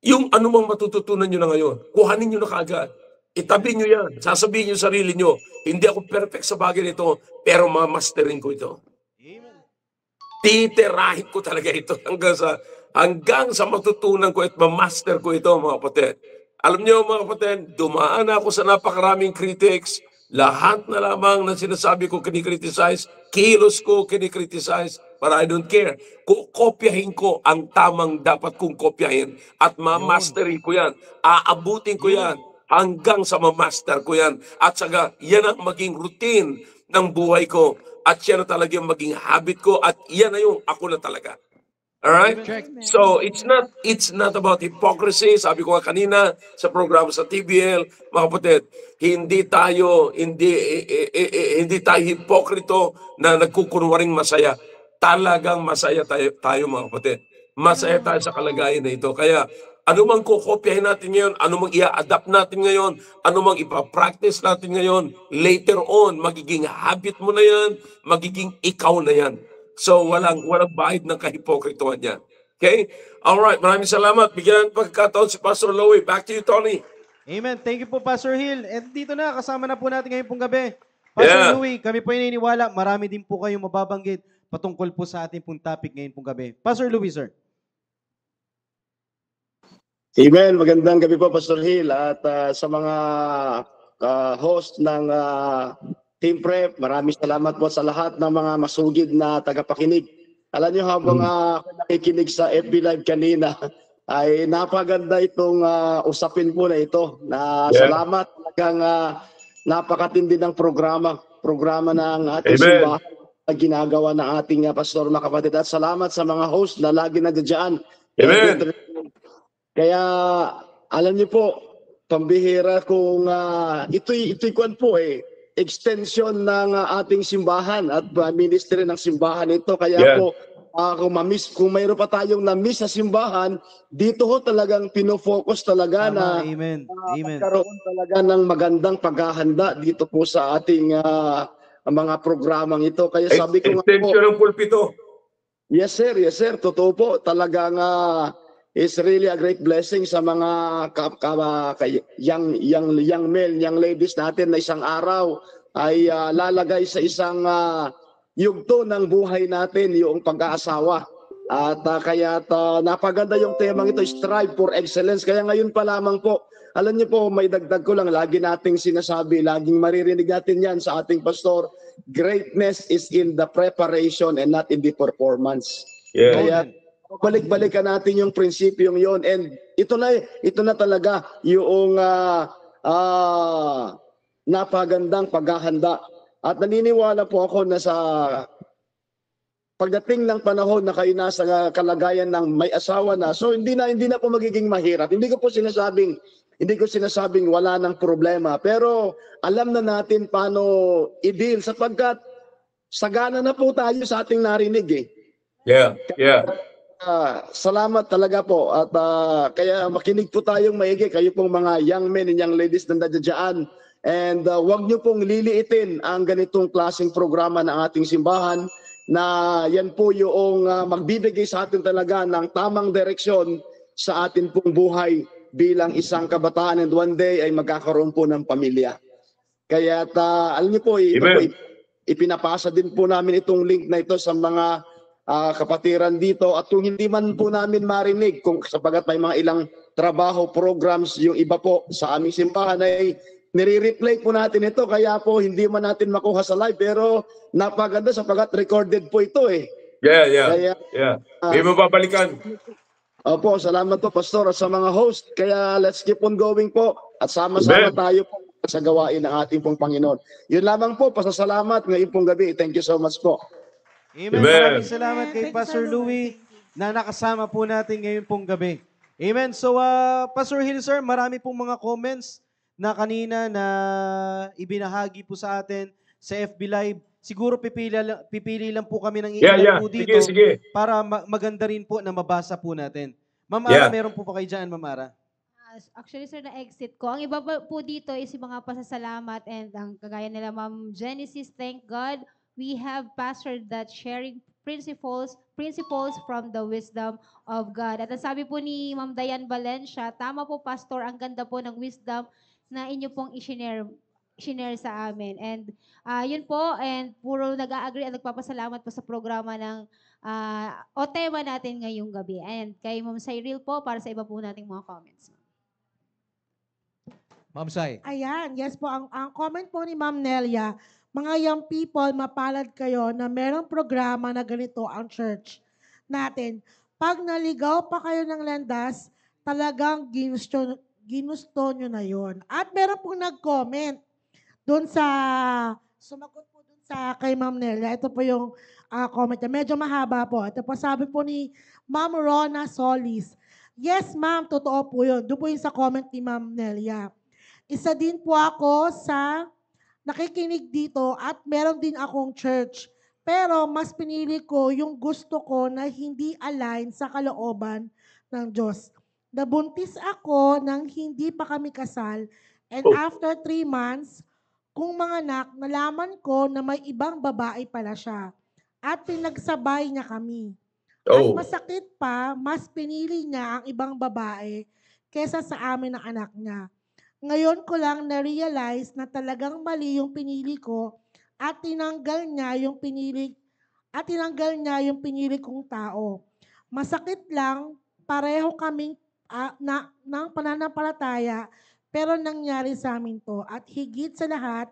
yung anumang matututunan nyo na ngayon, kuhanin nyo na kaagad. Itabi nyo yan. Sasabihin nyo sarili nyo, hindi ako perfect sa bagay nito, pero mamasterin ko ito. Titirahin ko talaga ito hanggang sa matutunan ko at mamaster ko ito, mga kapatid. Alam niyo, mga kapatid, dumaan ako sa napakaraming critics. Lahat na lamang na sinasabi ko kinikriticize, kilos ko kinikriticize, but I don't care. Kopyahin ko ang tamang dapat kong kopyahin at mamasterin ko yan. Aabutin ko yan hanggang sa mamaster ko yan. At saka, yan ang maging routine ng buhay ko. At yan na talaga yung maging habit ko. At yan na yung ako na talaga. Alright? So, it's not about hypocrisy. Sabi ko nga kanina sa programa sa TVL, mga kapatid, hindi tayo hipokrito na nagkukunwaring masaya. Talagang masaya tayo mga kapatid. Masaya tayo sa kalagayan na ito. Kaya, anumang kukopyahin natin ngayon, anumang i-adapt natin ngayon, anumang ipapractice natin ngayon, later on, magiging habit mo na yan, magiging ikaw na yan. So, walang bahid ng kahipokritohan yan. Okay? Alright, maraming salamat. Bigyan ng pagkakataon si Pastor Louie. Back to you, Tony. Amen. Thank you po, Pastor Hill. And dito na, kasama na po natin ngayon pong gabi. Pastor Louie, kami po ininiwala, marami din po kayong mababanggit patungkol po sa ating pong topic ngayon pong gabi. Pastor Louie, sir. Amen. Magandang gabi po, Pastor Hill. At sa mga host ng Team Prep, maraming salamat po sa lahat ng mga masugid na tagapakinig. Alam niyo, habang ako nakikinig sa FB Live kanina, ay napaganda itong usapin po na ito. Salamat. Talagang napakatindi ng programa ng ating simbahan na ginagawa ng ating pastor, mga kapatid. At salamat sa mga host na lagi nandiyan. Amen. Kaya alam niyo po, pambihira kung ito'y kwan po extension ng ating simbahan at ministry ng simbahan ito. Kaya po, kung mayroon pa tayong na-miss sa simbahan, dito ho talagang pinofocus talaga na magkaroon talaga ng magandang paghahanda dito po sa ating mga programang ito. Kaya sabi ko nga po, extension ng pulpito. Yes sir, totoo po. Talagang is really a great blessing sa mga young men, young ladies natin na isang araw ay lalagay sa isang yugto ng buhay natin, yung pag-aasawa. At kaya napaganda yung temang ito, strive for excellence. Kaya ngayon pa lamang po, alam niyo po, may dagdag ko lang, lagi nating sinasabi, laging maririnig natin yan sa ating pastor, greatness is in the preparation and not in the performance. Yeah. Kaya balik-balikan natin yung prinsipyong yon, and ito na talaga yung napagandang paghahanda. At naniniwala po ako na sa pagdating ng panahon na kayo nasa kalagayan ng may asawa na, so hindi na po magiging mahirap. Hindi ko sinasabing wala ng problema, pero alam na natin paano i-deal sapagkat sagana na po tayo sa ating narinig Yeah. Salamat talaga po at kaya makinig po tayong maigi, kayo pong mga young men and young ladies na nandiyan, and wag niyo pong liliitin ang ganitong klaseng programa ng ating simbahan na yan po yung magbibigay sa atin talaga ng tamang direksyon sa atin pong buhay bilang isang kabataan, and one day ay magkakaroon po ng pamilya. Kaya alam niyo po, ipinapasa din po namin itong link na ito sa mga kapatiran dito, at kung hindi man po namin marinig, kung sapagat may mga ilang trabaho, programs, yung iba po sa aming simbahan ay nire-replay po natin ito, kaya po hindi man natin makuha sa live, pero napaganda sapagat recorded po ito Yeah. May mababalikan. Opo, salamat po, Pastor, at sa mga host. Kaya let's keep on going po at sama-sama Amen. tayo po sa gawain ng ating pong Panginoon. Yun lamang po, pasasalamat ngayon pong gabi. Thank you so much po. Amen. Amen. Maraming salamat Amen. kay Thank you, Pastor Sir Lord. Louie na nakasama po natin ngayon pong gabi. Amen. So, Pastor Hill, sir, marami pong mga comments na kanina na ibinahagi po sa atin sa FB Live. Siguro pipili lang po kami ng Yeah, ilan yeah. po Sige, dito sige. para maganda rin po na mabasa po natin. Ma'am Ara, Yeah. meron po pa kayo dyan, Ma'am Ara? Actually, sir, na-exit ko. Ang iba po dito is yung mga pasasalamat and ang kagaya nila, Ma'am Genesis, thank God, we have pastor that sharing principles from the wisdom of God. At ang sabi po ni Ma'am Dayan Valencia, tama po, Pastor, ang ganda po ng wisdom na inyo pong i-share sa amin. And yun po, and puro nag-a-agree at nagpapasalamat po sa programa ng o tema natin ngayong gabi. And kay Ma'am Cyril po, para sa iba po nating mga comments. Ma'am Sai. Ayan, yes po. Ang comment po ni Ma'am Nelia, mga young people, mapalad kayo na merong programa na ganito ang church natin. Pag naligaw pa kayo ng landas, talagang ginusto nyo na yon. At meron pong nag-comment doon sa, sumagot po doon sa kay Ma'am Nelia. Ito po yung comment niya. Medyo mahaba po. Ito po sabi po ni Ma'am Rona Solis. Yes, ma'am, totoo po yun. Doon po yung sa comment ni Ma'am Nelia. Isa din po ako sa nakikinig dito at meron din akong church. Pero mas pinili ko yung gusto ko na hindi align sa kalooban ng Diyos. Nabuntis ako nang hindi pa kami kasal and after 3 months, kung mga anak, nalaman ko na may ibang babae pala siya at pinagsabay niya kami. At Oh. masakit pa, mas pinili niya ang ibang babae kesa sa amin ng anak niya. Ngayon ko lang na-realize na talagang mali yung pinili ko at tinanggal niya yung pinili kong tao. Masakit lang, pareho kaming ng pananampalataya, pero nangyari sa amin to. At higit sa lahat,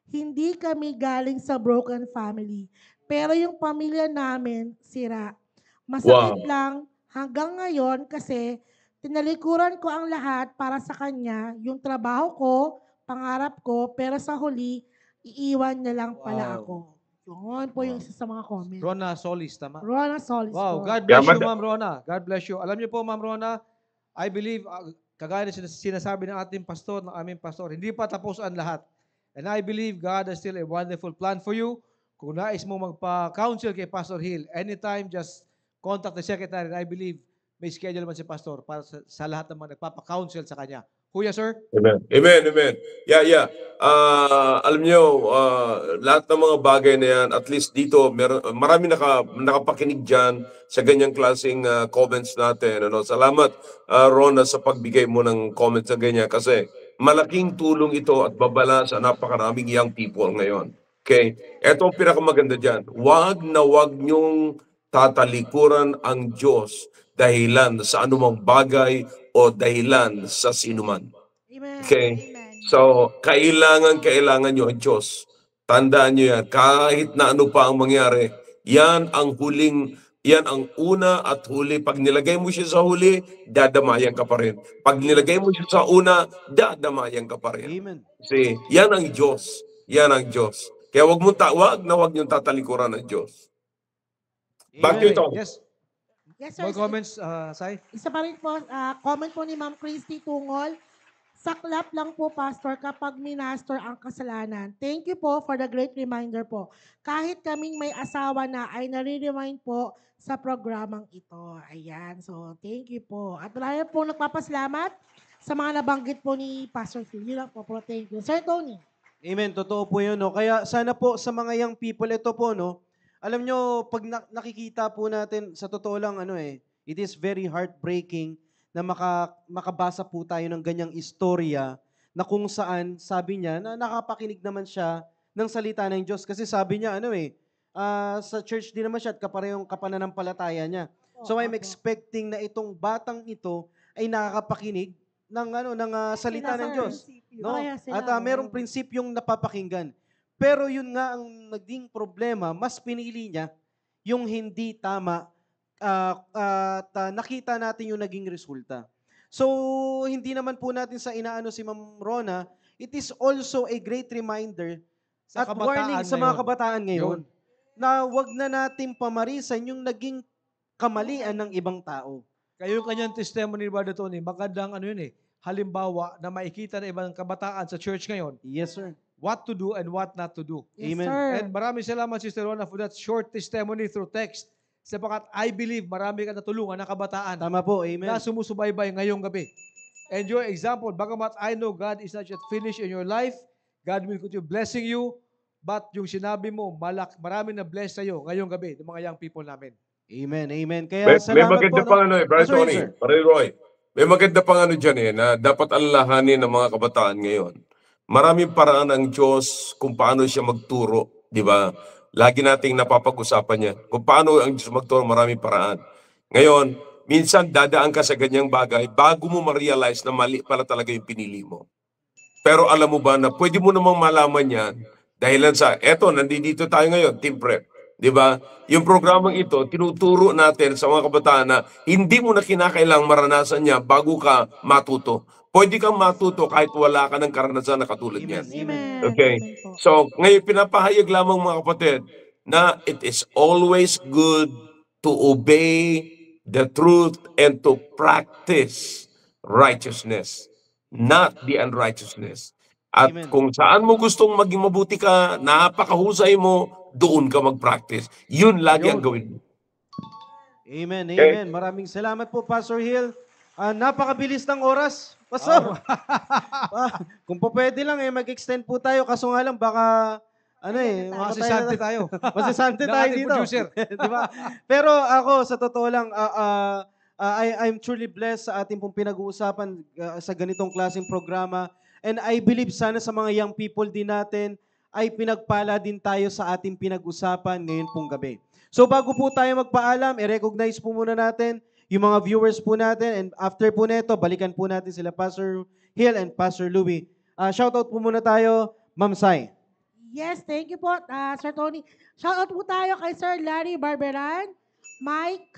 hindi kami galing sa broken family. Pero yung pamilya namin, sira. Masakit Wow. lang hanggang ngayon kasi tinalikuran ko ang lahat para sa kanya, yung trabaho ko, pangarap ko, pero sa huli, iiwan niya lang pala Wow. ako. Yun po yung isa sa mga comments. Rona Solis, tama? Rona Solis Wow, po. God bless Yeah, you, but- Ma'am Rona. God bless you. Alam niyo po, Ma'am Rona, I believe, kagaya na sinasabi ng ating pastor, ng aming pastor, hindi pa tapos ang lahat. And I believe God has still a wonderful plan for you. Kung nais mo magpa-counsel kay Pastor Hill, anytime, just contact the secretary. And I believe may schedule man si Pastor para sa lahat ng mga nagpapa-counsel sa kanya. Kuya, sir? Amen. Amen, amen. Yeah, yeah. Alam niyo, lahat ng mga bagay na yan, at least dito, marami nakapakinig dyan sa ganyang klaseng comments natin. Ano? Salamat, Rona, sa pagbigay mo ng comments sa ganyan kasi malaking tulong ito at babala sa napakaraming young people ngayon. Okay? Ito ang pinakamaganda dyan. Wag niyong tatalikuran ang Diyos dahilan sa anumang bagay o dahilan sa sinuman. Amen. Okay? Amen. So, kailangan nyo ang Diyos. Tandaan nyo yan. Kahit na ano pa ang mangyari, yan ang una at huli. Pag nilagay mo siya sa huli, dadamayan ka pa rin. Pag nilagay mo siya sa una, dadamayan ka pa rin. Amen. Kasi yan ang Diyos. Yan ang Diyos. Kaya wag niyong tatalikuran ng Diyos. Back to you, Tom. Yes. Yes, sir. More comments, Sai? Isa pa rin po, comment po ni Ma'am Christy Tungol. Saklap lang po, Pastor, kapag minaster ang kasalanan. Thank you po for the great reminder po. Kahit kaming may asawa na ay nare-remind po sa programang ito. Ayan, so thank you po. At marami po nagpapasalamat sa mga nabanggit po ni Pastor Phil. Yun lang po, thank you. Sir Tony. Amen, totoo po yun. No? Kaya sana po sa mga young people, ito po, no? Alam nyo, pag nakikita po natin, sa totoo lang, it is very heartbreaking na makabasa po tayo ng ganyang istorya na kung saan, sabi niya, na nakapakinig naman siya ng salita ng Diyos. Kasi sabi niya, sa church din naman siya at kaparehong kapananampalataya niya. So I'm expecting na itong batang ito ay nakakapakinig ng salita ng Diyos. No? Kaya sila, At merong prinsipyong napapakinggan. Pero yun nga ang naging problema, mas pinili niya yung hindi tama nakita natin yung naging resulta. So, hindi naman po natin sa inaano si Ma'am Rona, it is also a great reminder Sa at kabataan warning sa mga ngayon. kabataan ngayon Yun. na wag na natin pamarisan yung naging kamalian ng ibang tao. Kayo yung kanyang testimony, Brother Tony, magandang ano yun halimbawa na makikita ng ibang kabataan sa church ngayon, Yes, sir. what to do and what not to do. Yes, Amen. sir. And maraming salamat, Sister Rona, for that short testimony through text. Sapagat I believe marami ka natulungan na kabataan Tama po, amen. na sumusubaybay ngayong gabi. And your example, bagamat I know God is not yet finished in your life, God will continue blessing you, but yung sinabi mo, marami na bless sa'yo ngayong gabi, ng mga young people namin. Amen, amen. Kaya May salamat maganda po. pang ano Brother Pastor Hill, Tony, sir. Brother Roy. May maganda pang ano dyan na dapat alalahanin ng mga kabataan ngayon. Maraming paraan ng Diyos kung paano siya magturo, di ba? Lagi nating napapag-usapan niya. Kung paano ang Diyos magturo, maraming paraan. Ngayon, minsan dadaan ka sa ganyang bagay bago mo ma-realize na mali pala talaga yung pinili mo. Pero alam mo ba na pwede mo namang malaman yan dahilan sa, eto, nandito tayo ngayon, Team Prep. Di ba? Yung programang ito, tinuturo natin sa mga kabataan na hindi mo na kinakailangang maranasan niya bago ka matuto. Pwede kang matuto kahit wala ka ng karanasan na katulad niyan. Amen. Okay. Amen po. So, ngayon pinapahayag lamang mga kapatid na it is always good to obey the truth and to practice righteousness, not the unrighteousness. At Amen. kung saan mo gustong maging mabuti ka, napakahusay mo, doon ka mag-practice. Yun lagi ang gawin mo. Amen, Okay. amen. Maraming salamat po, Pastor Hill. Napakabilis ng oras. Pastor, kung po pwede lang, mag-extend po tayo. Kaso nga lang, baka, Masisante tayo. masisante Ng tayo ating dito. producer. Di ba? Pero ako, sa totoo lang, I'm truly blessed sa ating pong pinag-uusapan sa ganitong klaseng programa. And I believe sana sa mga young people din natin, ay pinagpala din tayo sa ating pinag-usapan ngayon pong gabi. So bago po tayo magpaalam, i-recognize po muna natin yung mga viewers po natin, and after po neto, balikan po natin sila Pastor Hill and Pastor Louie. Shoutout po muna tayo, Ma'am Sai. Yes, thank you po, Sir Tony. Shoutout po tayo kay Sir Larry Barberan, Mike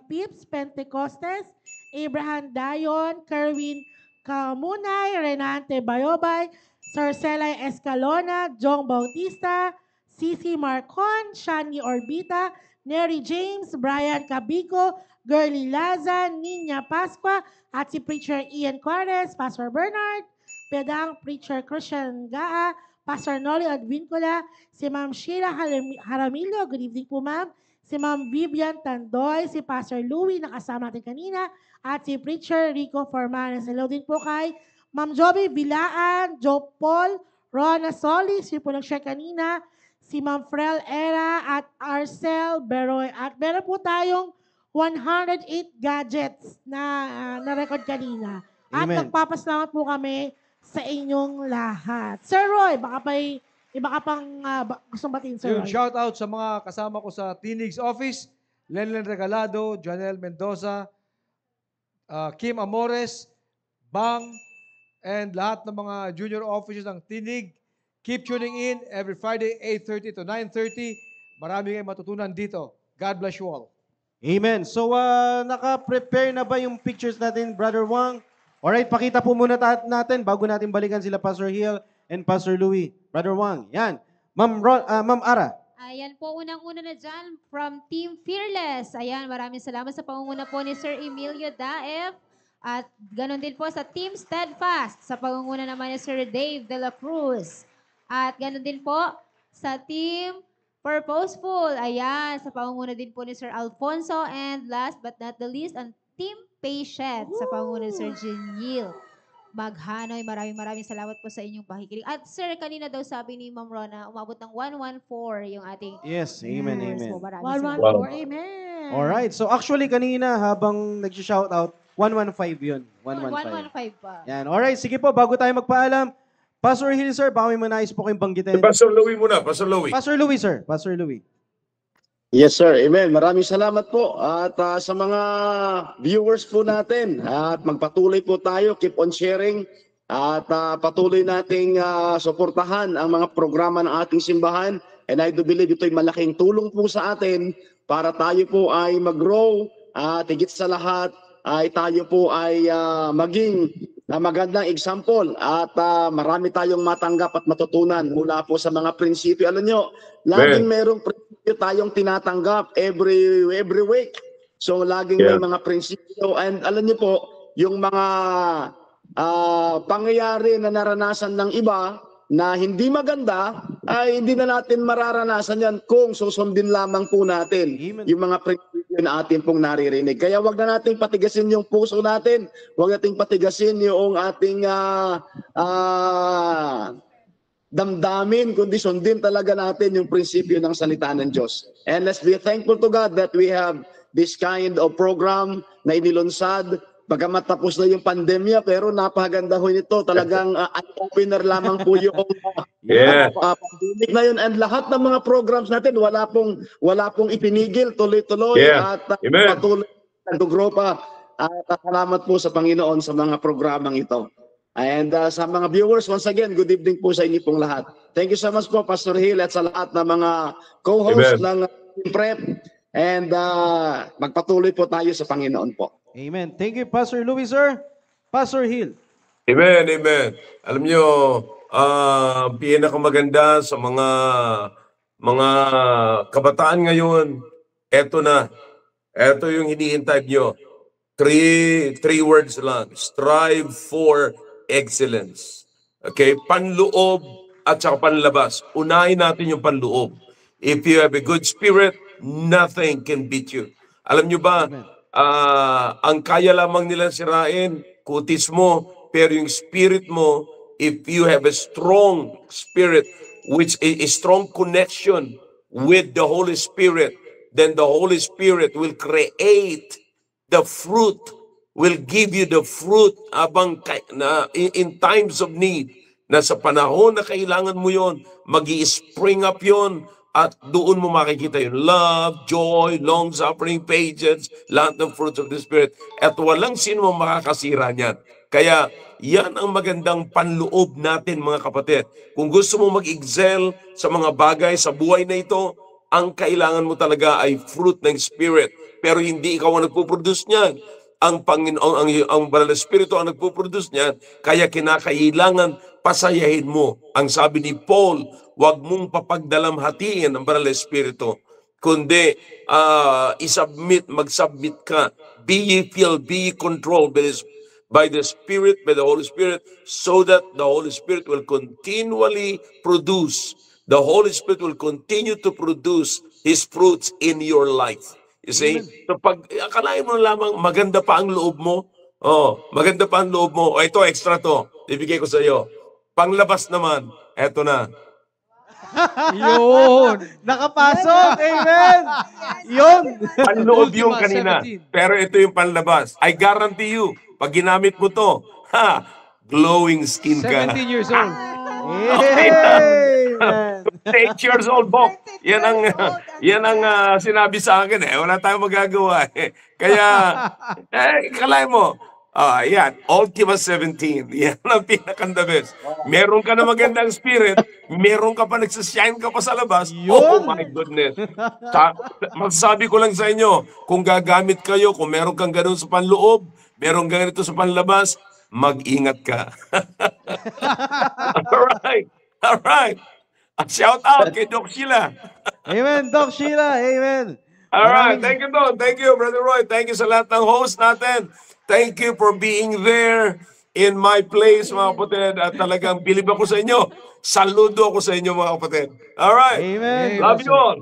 Pips Pentecostes, Abraham Dayon, Kerwin Kamunay, Renante Bayobay, Sir Celay Escalona, Jong Bautista, Cici Marcon, Shani Orbita, Neri James, Brian Cabico, Girly Laza, Nina Pasqua, at si Preacher Ian Juarez, Pastor Bernard, Pedang Preacher Christian Gaa, Pastor Noli Advincula, si Ma'am Sheila Haramillo, good evening po ma'am, si Ma'am Vivian Tandoy, si Pastor Louie, nakasama natin kanina, at si Preacher Rico Formanes. Hello din po kay Ma'am Joby Vilaan, Joe Paul, Rona Solis, yung po nag-share kanina, si Ma'am Frel Era at Arcel Beroy. At meron po tayong 108 gadgets na na-record kanina. At Amen. nagpapasalamat po kami sa inyong lahat. Sir Roy, baka may iba ka pang gustong batiin, Sir Yung Roy. shout out sa mga kasama ko sa Tinig's office, Lenlen Regalado, Janelle Mendoza, Kim Amores, Bang, and lahat ng mga junior officers ng Tinig. Keep tuning in every Friday, 8:30 to 9:30. Marami kayong matutunan dito. God bless you all. Amen. So, naka-prepare na ba yung pictures natin, Brother Wang? Alright, pakita po muna natin bago natin balikan sila Pastor Hill and Pastor Louie. Brother Wang, yan. Ma'am Ara. Ayan po, unang-una na dyan from Team Fearless. Ayan, maraming salamat sa pangunguna po ni Sir Emilio Daef. At ganon din po sa Team Steadfast, sa pangunguna naman ni Sir Dave de la Cruz. At ganon din po sa Team Purposeful. Ayan, sa pangunguna din po ni Sir Alfonso. And last but not the least, ang Team Patient sa pangunguna ni Sir Jeniel Maghanoy. Maraming salamat po sa inyong pakikinig. At sir, kanina daw sabi ni Ma'am Rona, umabot ng 114 yung ating Yes, amen, viewers amen. po. Maraming 114, salamat. amen. Alright, so actually kanina habang nag-shoutout, 115 yun. 115. 115 pa. Yan. Alright, sige po, bago tayo magpaalam, Pastor Hill, sir, baka may manais po kayong banggitin. Pastor Louie muna, Pastor Louie. Pastor Louie, sir. Pastor Louie. Yes, sir. Amen. Maraming salamat po. At sa mga viewers po natin, at magpatuloy po tayo, keep on sharing, at patuloy nating suportahan ang mga programa ng ating simbahan. And I do believe ito'y malaking tulong po sa atin para tayo po ay mag-grow at higit sa lahat ay tayo po ay maging magandang example at marami tayong matanggap at matutunan mula po sa mga prinsipyo. Alam nyo, laging merong prinsipyo tayong tinatanggap every week. So laging may mga prinsipyo and alam nyo po, yung mga pangyayari na naranasan ng iba na hindi maganda, ay hindi na natin mararanasan yan kung susundin lamang po natin yung mga prinsipyo na atin pong naririnig. Kaya wag na nating patigasin yung puso natin, wag nating patigasin yung ating damdamin, kundi sundin talaga natin yung prinsipyo ng salita ng Diyos. And let's be thankful to God that we have this kind of program na inilunsad. Bagamat tapos na yung pandemya, pero napakaganda ho nito. Talagang eye-opener lamang po yung pandemic na yun. And lahat ng mga programs natin, wala pong ipinigil, tuloy-tuloy at patuloy nag-grow pa. Salamat po sa Panginoon sa mga programang ito. And sa mga viewers, once again, good evening po sa inyo pong lahat. Thank you so much po, Pastor Hill, at sa lahat ng mga co-host ng Prep. And magpatuloy po tayo sa Panginoon po. Amen. Thank you, Pastor Louis, sir. Pastor Hill. Amen, amen. Alam nyo, pinakamaganda sa mga kabataan ngayon, eto na. Eto yung hinihintay nyo. Three words lang. Strive for excellence. Okay? Panloob at saka panlabas. Unahin natin yung panloob. If you have a good spirit, nothing can beat you. Alam nyo ba, ang kaya lamang nilang sirain, kutis mo, pero yung spirit mo, if you have a strong spirit, which is a strong connection with the Holy Spirit, then the Holy Spirit will create the fruit, will give you the fruit in times of need, na sa panahon na kailangan mo yon, magi-spring up yon. At doon mo makikita yung love, joy, long-suffering, patience, lahat ng fruits of the Spirit. At walang sino makakasira niyan. Kaya yan ang magandang panloob natin, mga kapatid. Kung gusto mo mag-excel sa mga bagay sa buhay na ito, ang kailangan mo talaga ay fruit ng Spirit. Pero hindi ikaw ang nagpo-produce niyan. Ang Panginoon, ang Banal na Espiritu ang nagpo-produce niyan. Kaya kinakailangan pasayahin mo. Ang sabi ni Paul, huwag mong papagdalamhatiin ang Banal na Espiritu, kundi mag-submit ka. Be ye filled, be ye controlled by the Spirit, by the Holy Spirit, so that the Holy Spirit will continually produce. The Holy Spirit will continue to produce His fruits in your life. You see? So pag akalain mo lamang maganda pa ang loob mo, maganda pa ang loob mo, ito extra to, ibigay ko sa iyo. Panglabas naman, eto na. Yun. Nakapasok. Amen. Yun. Panloob yung Ultima kanina. 17. Pero ito yung panlabas. I guarantee you, pag ginamit mo to, glowing skin ka. 17 years old. Amen. 8 years old, Bok. Yan ang sinabi sa akin eh. Wala tayong magagawa eh. Kaya, kalay mo, yan, Ultima 17. Yan ang pinakanda best. Meron ka na magandang spirit, meron ka pa, nagsashine ka pa sa labas. Oh my goodness. Magsasabi ko lang sa inyo, kung gagamit kayo, kung meron kang ganun sa panloob, meron kang ganito sa panlabas, mag-ingat ka. Alright. Shout out kay Doc Sheila. Amen, Doc Sheila. Amen. Alright, thank you, Don. Thank you, Brother Roy. Thank you sa lahat ng host natin. Thank you for being there in my place, mga kapatid. At talagang bilib ako sa inyo. Saludo ako sa inyo, mga kapatid. Alright. Amen. Love you all.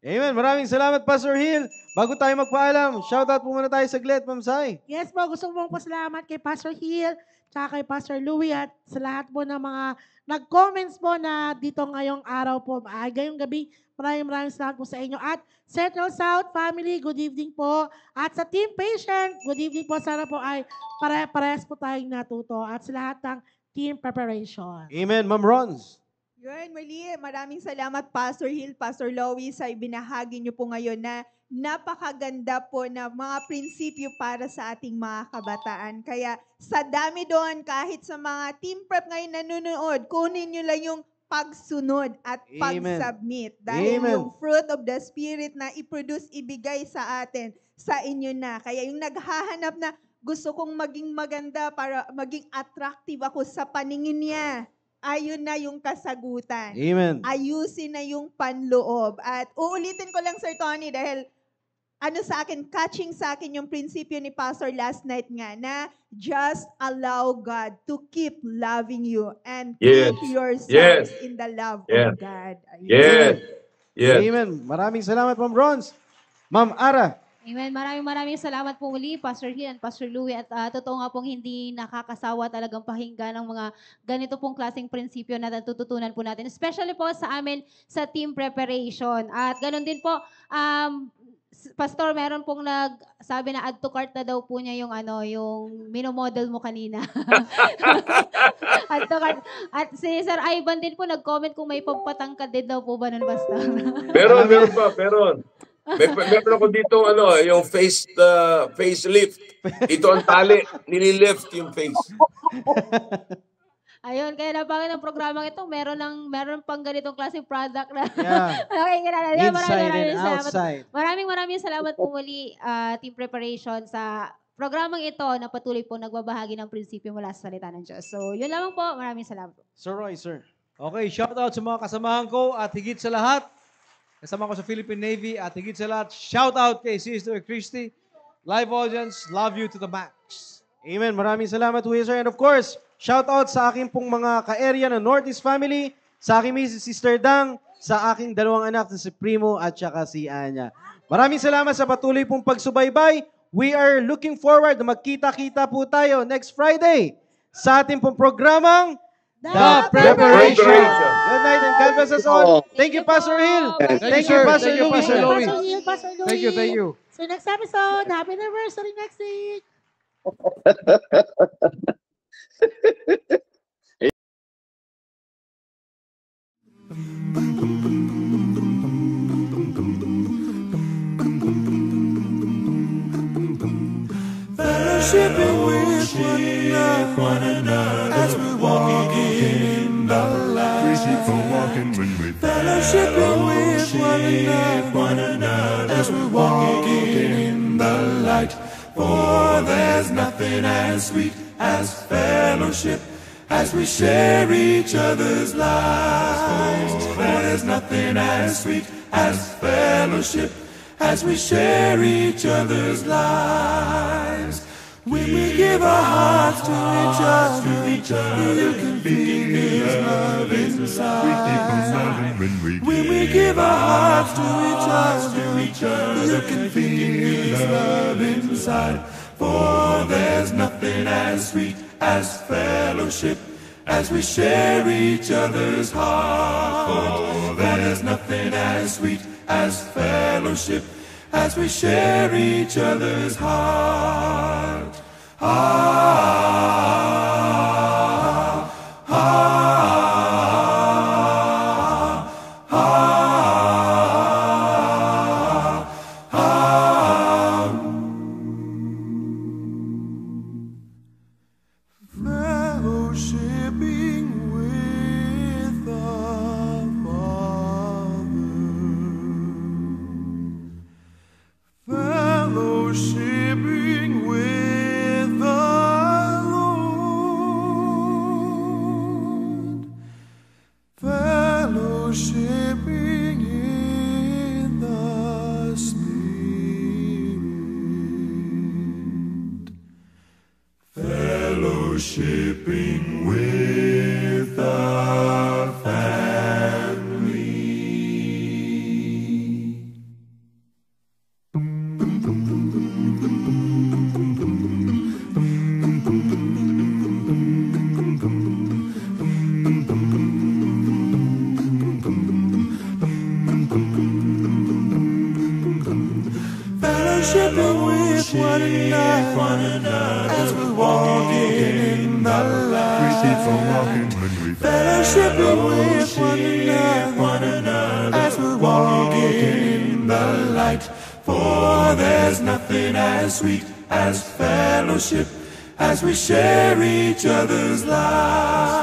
Amen. Maraming salamat, Pastor Hill. Bago tayo magpaalam, shoutout po muna tayo saglit, Ma'am Sai. Yes po, gusto mong pasalamat kay Pastor Hill, tsaka kay Pastor Louie at sa lahat po ng mga nag-comments po na dito ngayong araw po, ngayong gabi. Maraming salamat po sa inyo. At Central South Family, good evening po. At sa Team Patient, good evening po. Sana po ay pare-pares po tayong natuto. At sa lahat ng Team Preparation. Amen, Ma'am Rons. Yun, muli, maraming salamat Pastor Hill, Pastor Lois sa ibinahagi niyo po ngayon na napakaganda po na mga prinsipyo para sa ating mga kabataan. Kaya sa dami doon, kahit sa mga team prep ngayon nanonood, kunin nyo lang yung pagsunod at Amen. pag-submit. Dahil Amen. yung fruit of the Spirit na i-produce, ibigay sa atin, sa inyo na. Kaya yung naghahanap na gusto kong maging maganda para maging attractive ako sa paningin niya, ayun na yung kasagutan. Amen. Ayusin na yung panloob. At uulitin ko lang, Sir Tony, dahil catching sa akin yung prinsipyo ni Pastor last night nga, na just allow God to keep loving you and Yes. keep yourselves Yes. in the love Yeah. of God. Ayun. Yes. Yes. Amen. Maraming salamat, Ma'am Bronze. Ma'am Ara. Amen. Maraming salamat po muli, Pastor Hill and Pastor Louie. At totoo nga pong hindi nakakasawa talagang pakinggan ng mga ganito pong klaseng prinsipyo na natututunan po natin. Especially po sa amin sa team preparation. At ganun din po, Pastor, meron pong nagsabi na add to cart na daw po niya yung yung minomodel mo kanina. Add to cart. At si Sir Ivan din po nag-comment kung may pagpatangkad din daw po ba nun, Pastor? Meron pa, meron. Meron ako dito yung facelift. Ito ang tali, nililift yung face. Ayun, kaya napangin ng programang ito, meron pang ganitong klaseng product na. Yeah. Okay, Inside and outside. Maraming salamat po muli, Team Preparation, sa programang ito na patuloy po nagbabahagi ng prinsipyo mula sa salita ng Diyos. So, yun lamang po. Maraming salamat po. Sir Roy, sir. Okay, shout out sa mga kasamahan ko at higit sa lahat, kasama ko sa Philippine Navy at higit sa lahat, shout out kay Sister Christy. Live audience, love you to the max. Amen. Maraming salamat, sir. And of course, shout out sa aking pong mga ka-area ng Northeast family, sa aking Mrs. Sister Dang, sa aking dalawang anak na si Primo at saka si Anya. Maraming salamat sa patuloy pong pagsubaybay. We are looking forward na magkita-kita po tayo next Friday sa ating pong programang The Preparation. Preparation. Good night and God bless us all. Thank you, Pastor Hill. Thank you, you, sir. Pastor Thank you, Louie. Pastor Louie. Pastor Hill, Pastor Louie. Thank you. So next episode, happy anniversary next week. Fellowshipping with one another as we walk in the light. We keep on walking when we fellowshipping with one another as we walk in the light. For there's nothing as sweet as fellowship as we share each other's lives. For there's nothing as sweet as fellowship as we share each other's lives. When we give our hearts to each other, you can feel His love inside. When we give our hearts to each other, you can feel His love inside. For there's nothing as sweet as fellowship as we share each other's heart. For there's nothing as sweet as fellowship as we share each other's heart. Fellowshipping with the Father. Fellowshipping with the Lord. Fellowshipping in the Spirit. Fellowshipping with the family. Fellowshipping with one another as we walk in the light. Fellowshipping with one another as we walk in the light. For there's nothing as sweet as fellowship as we share each other's lives.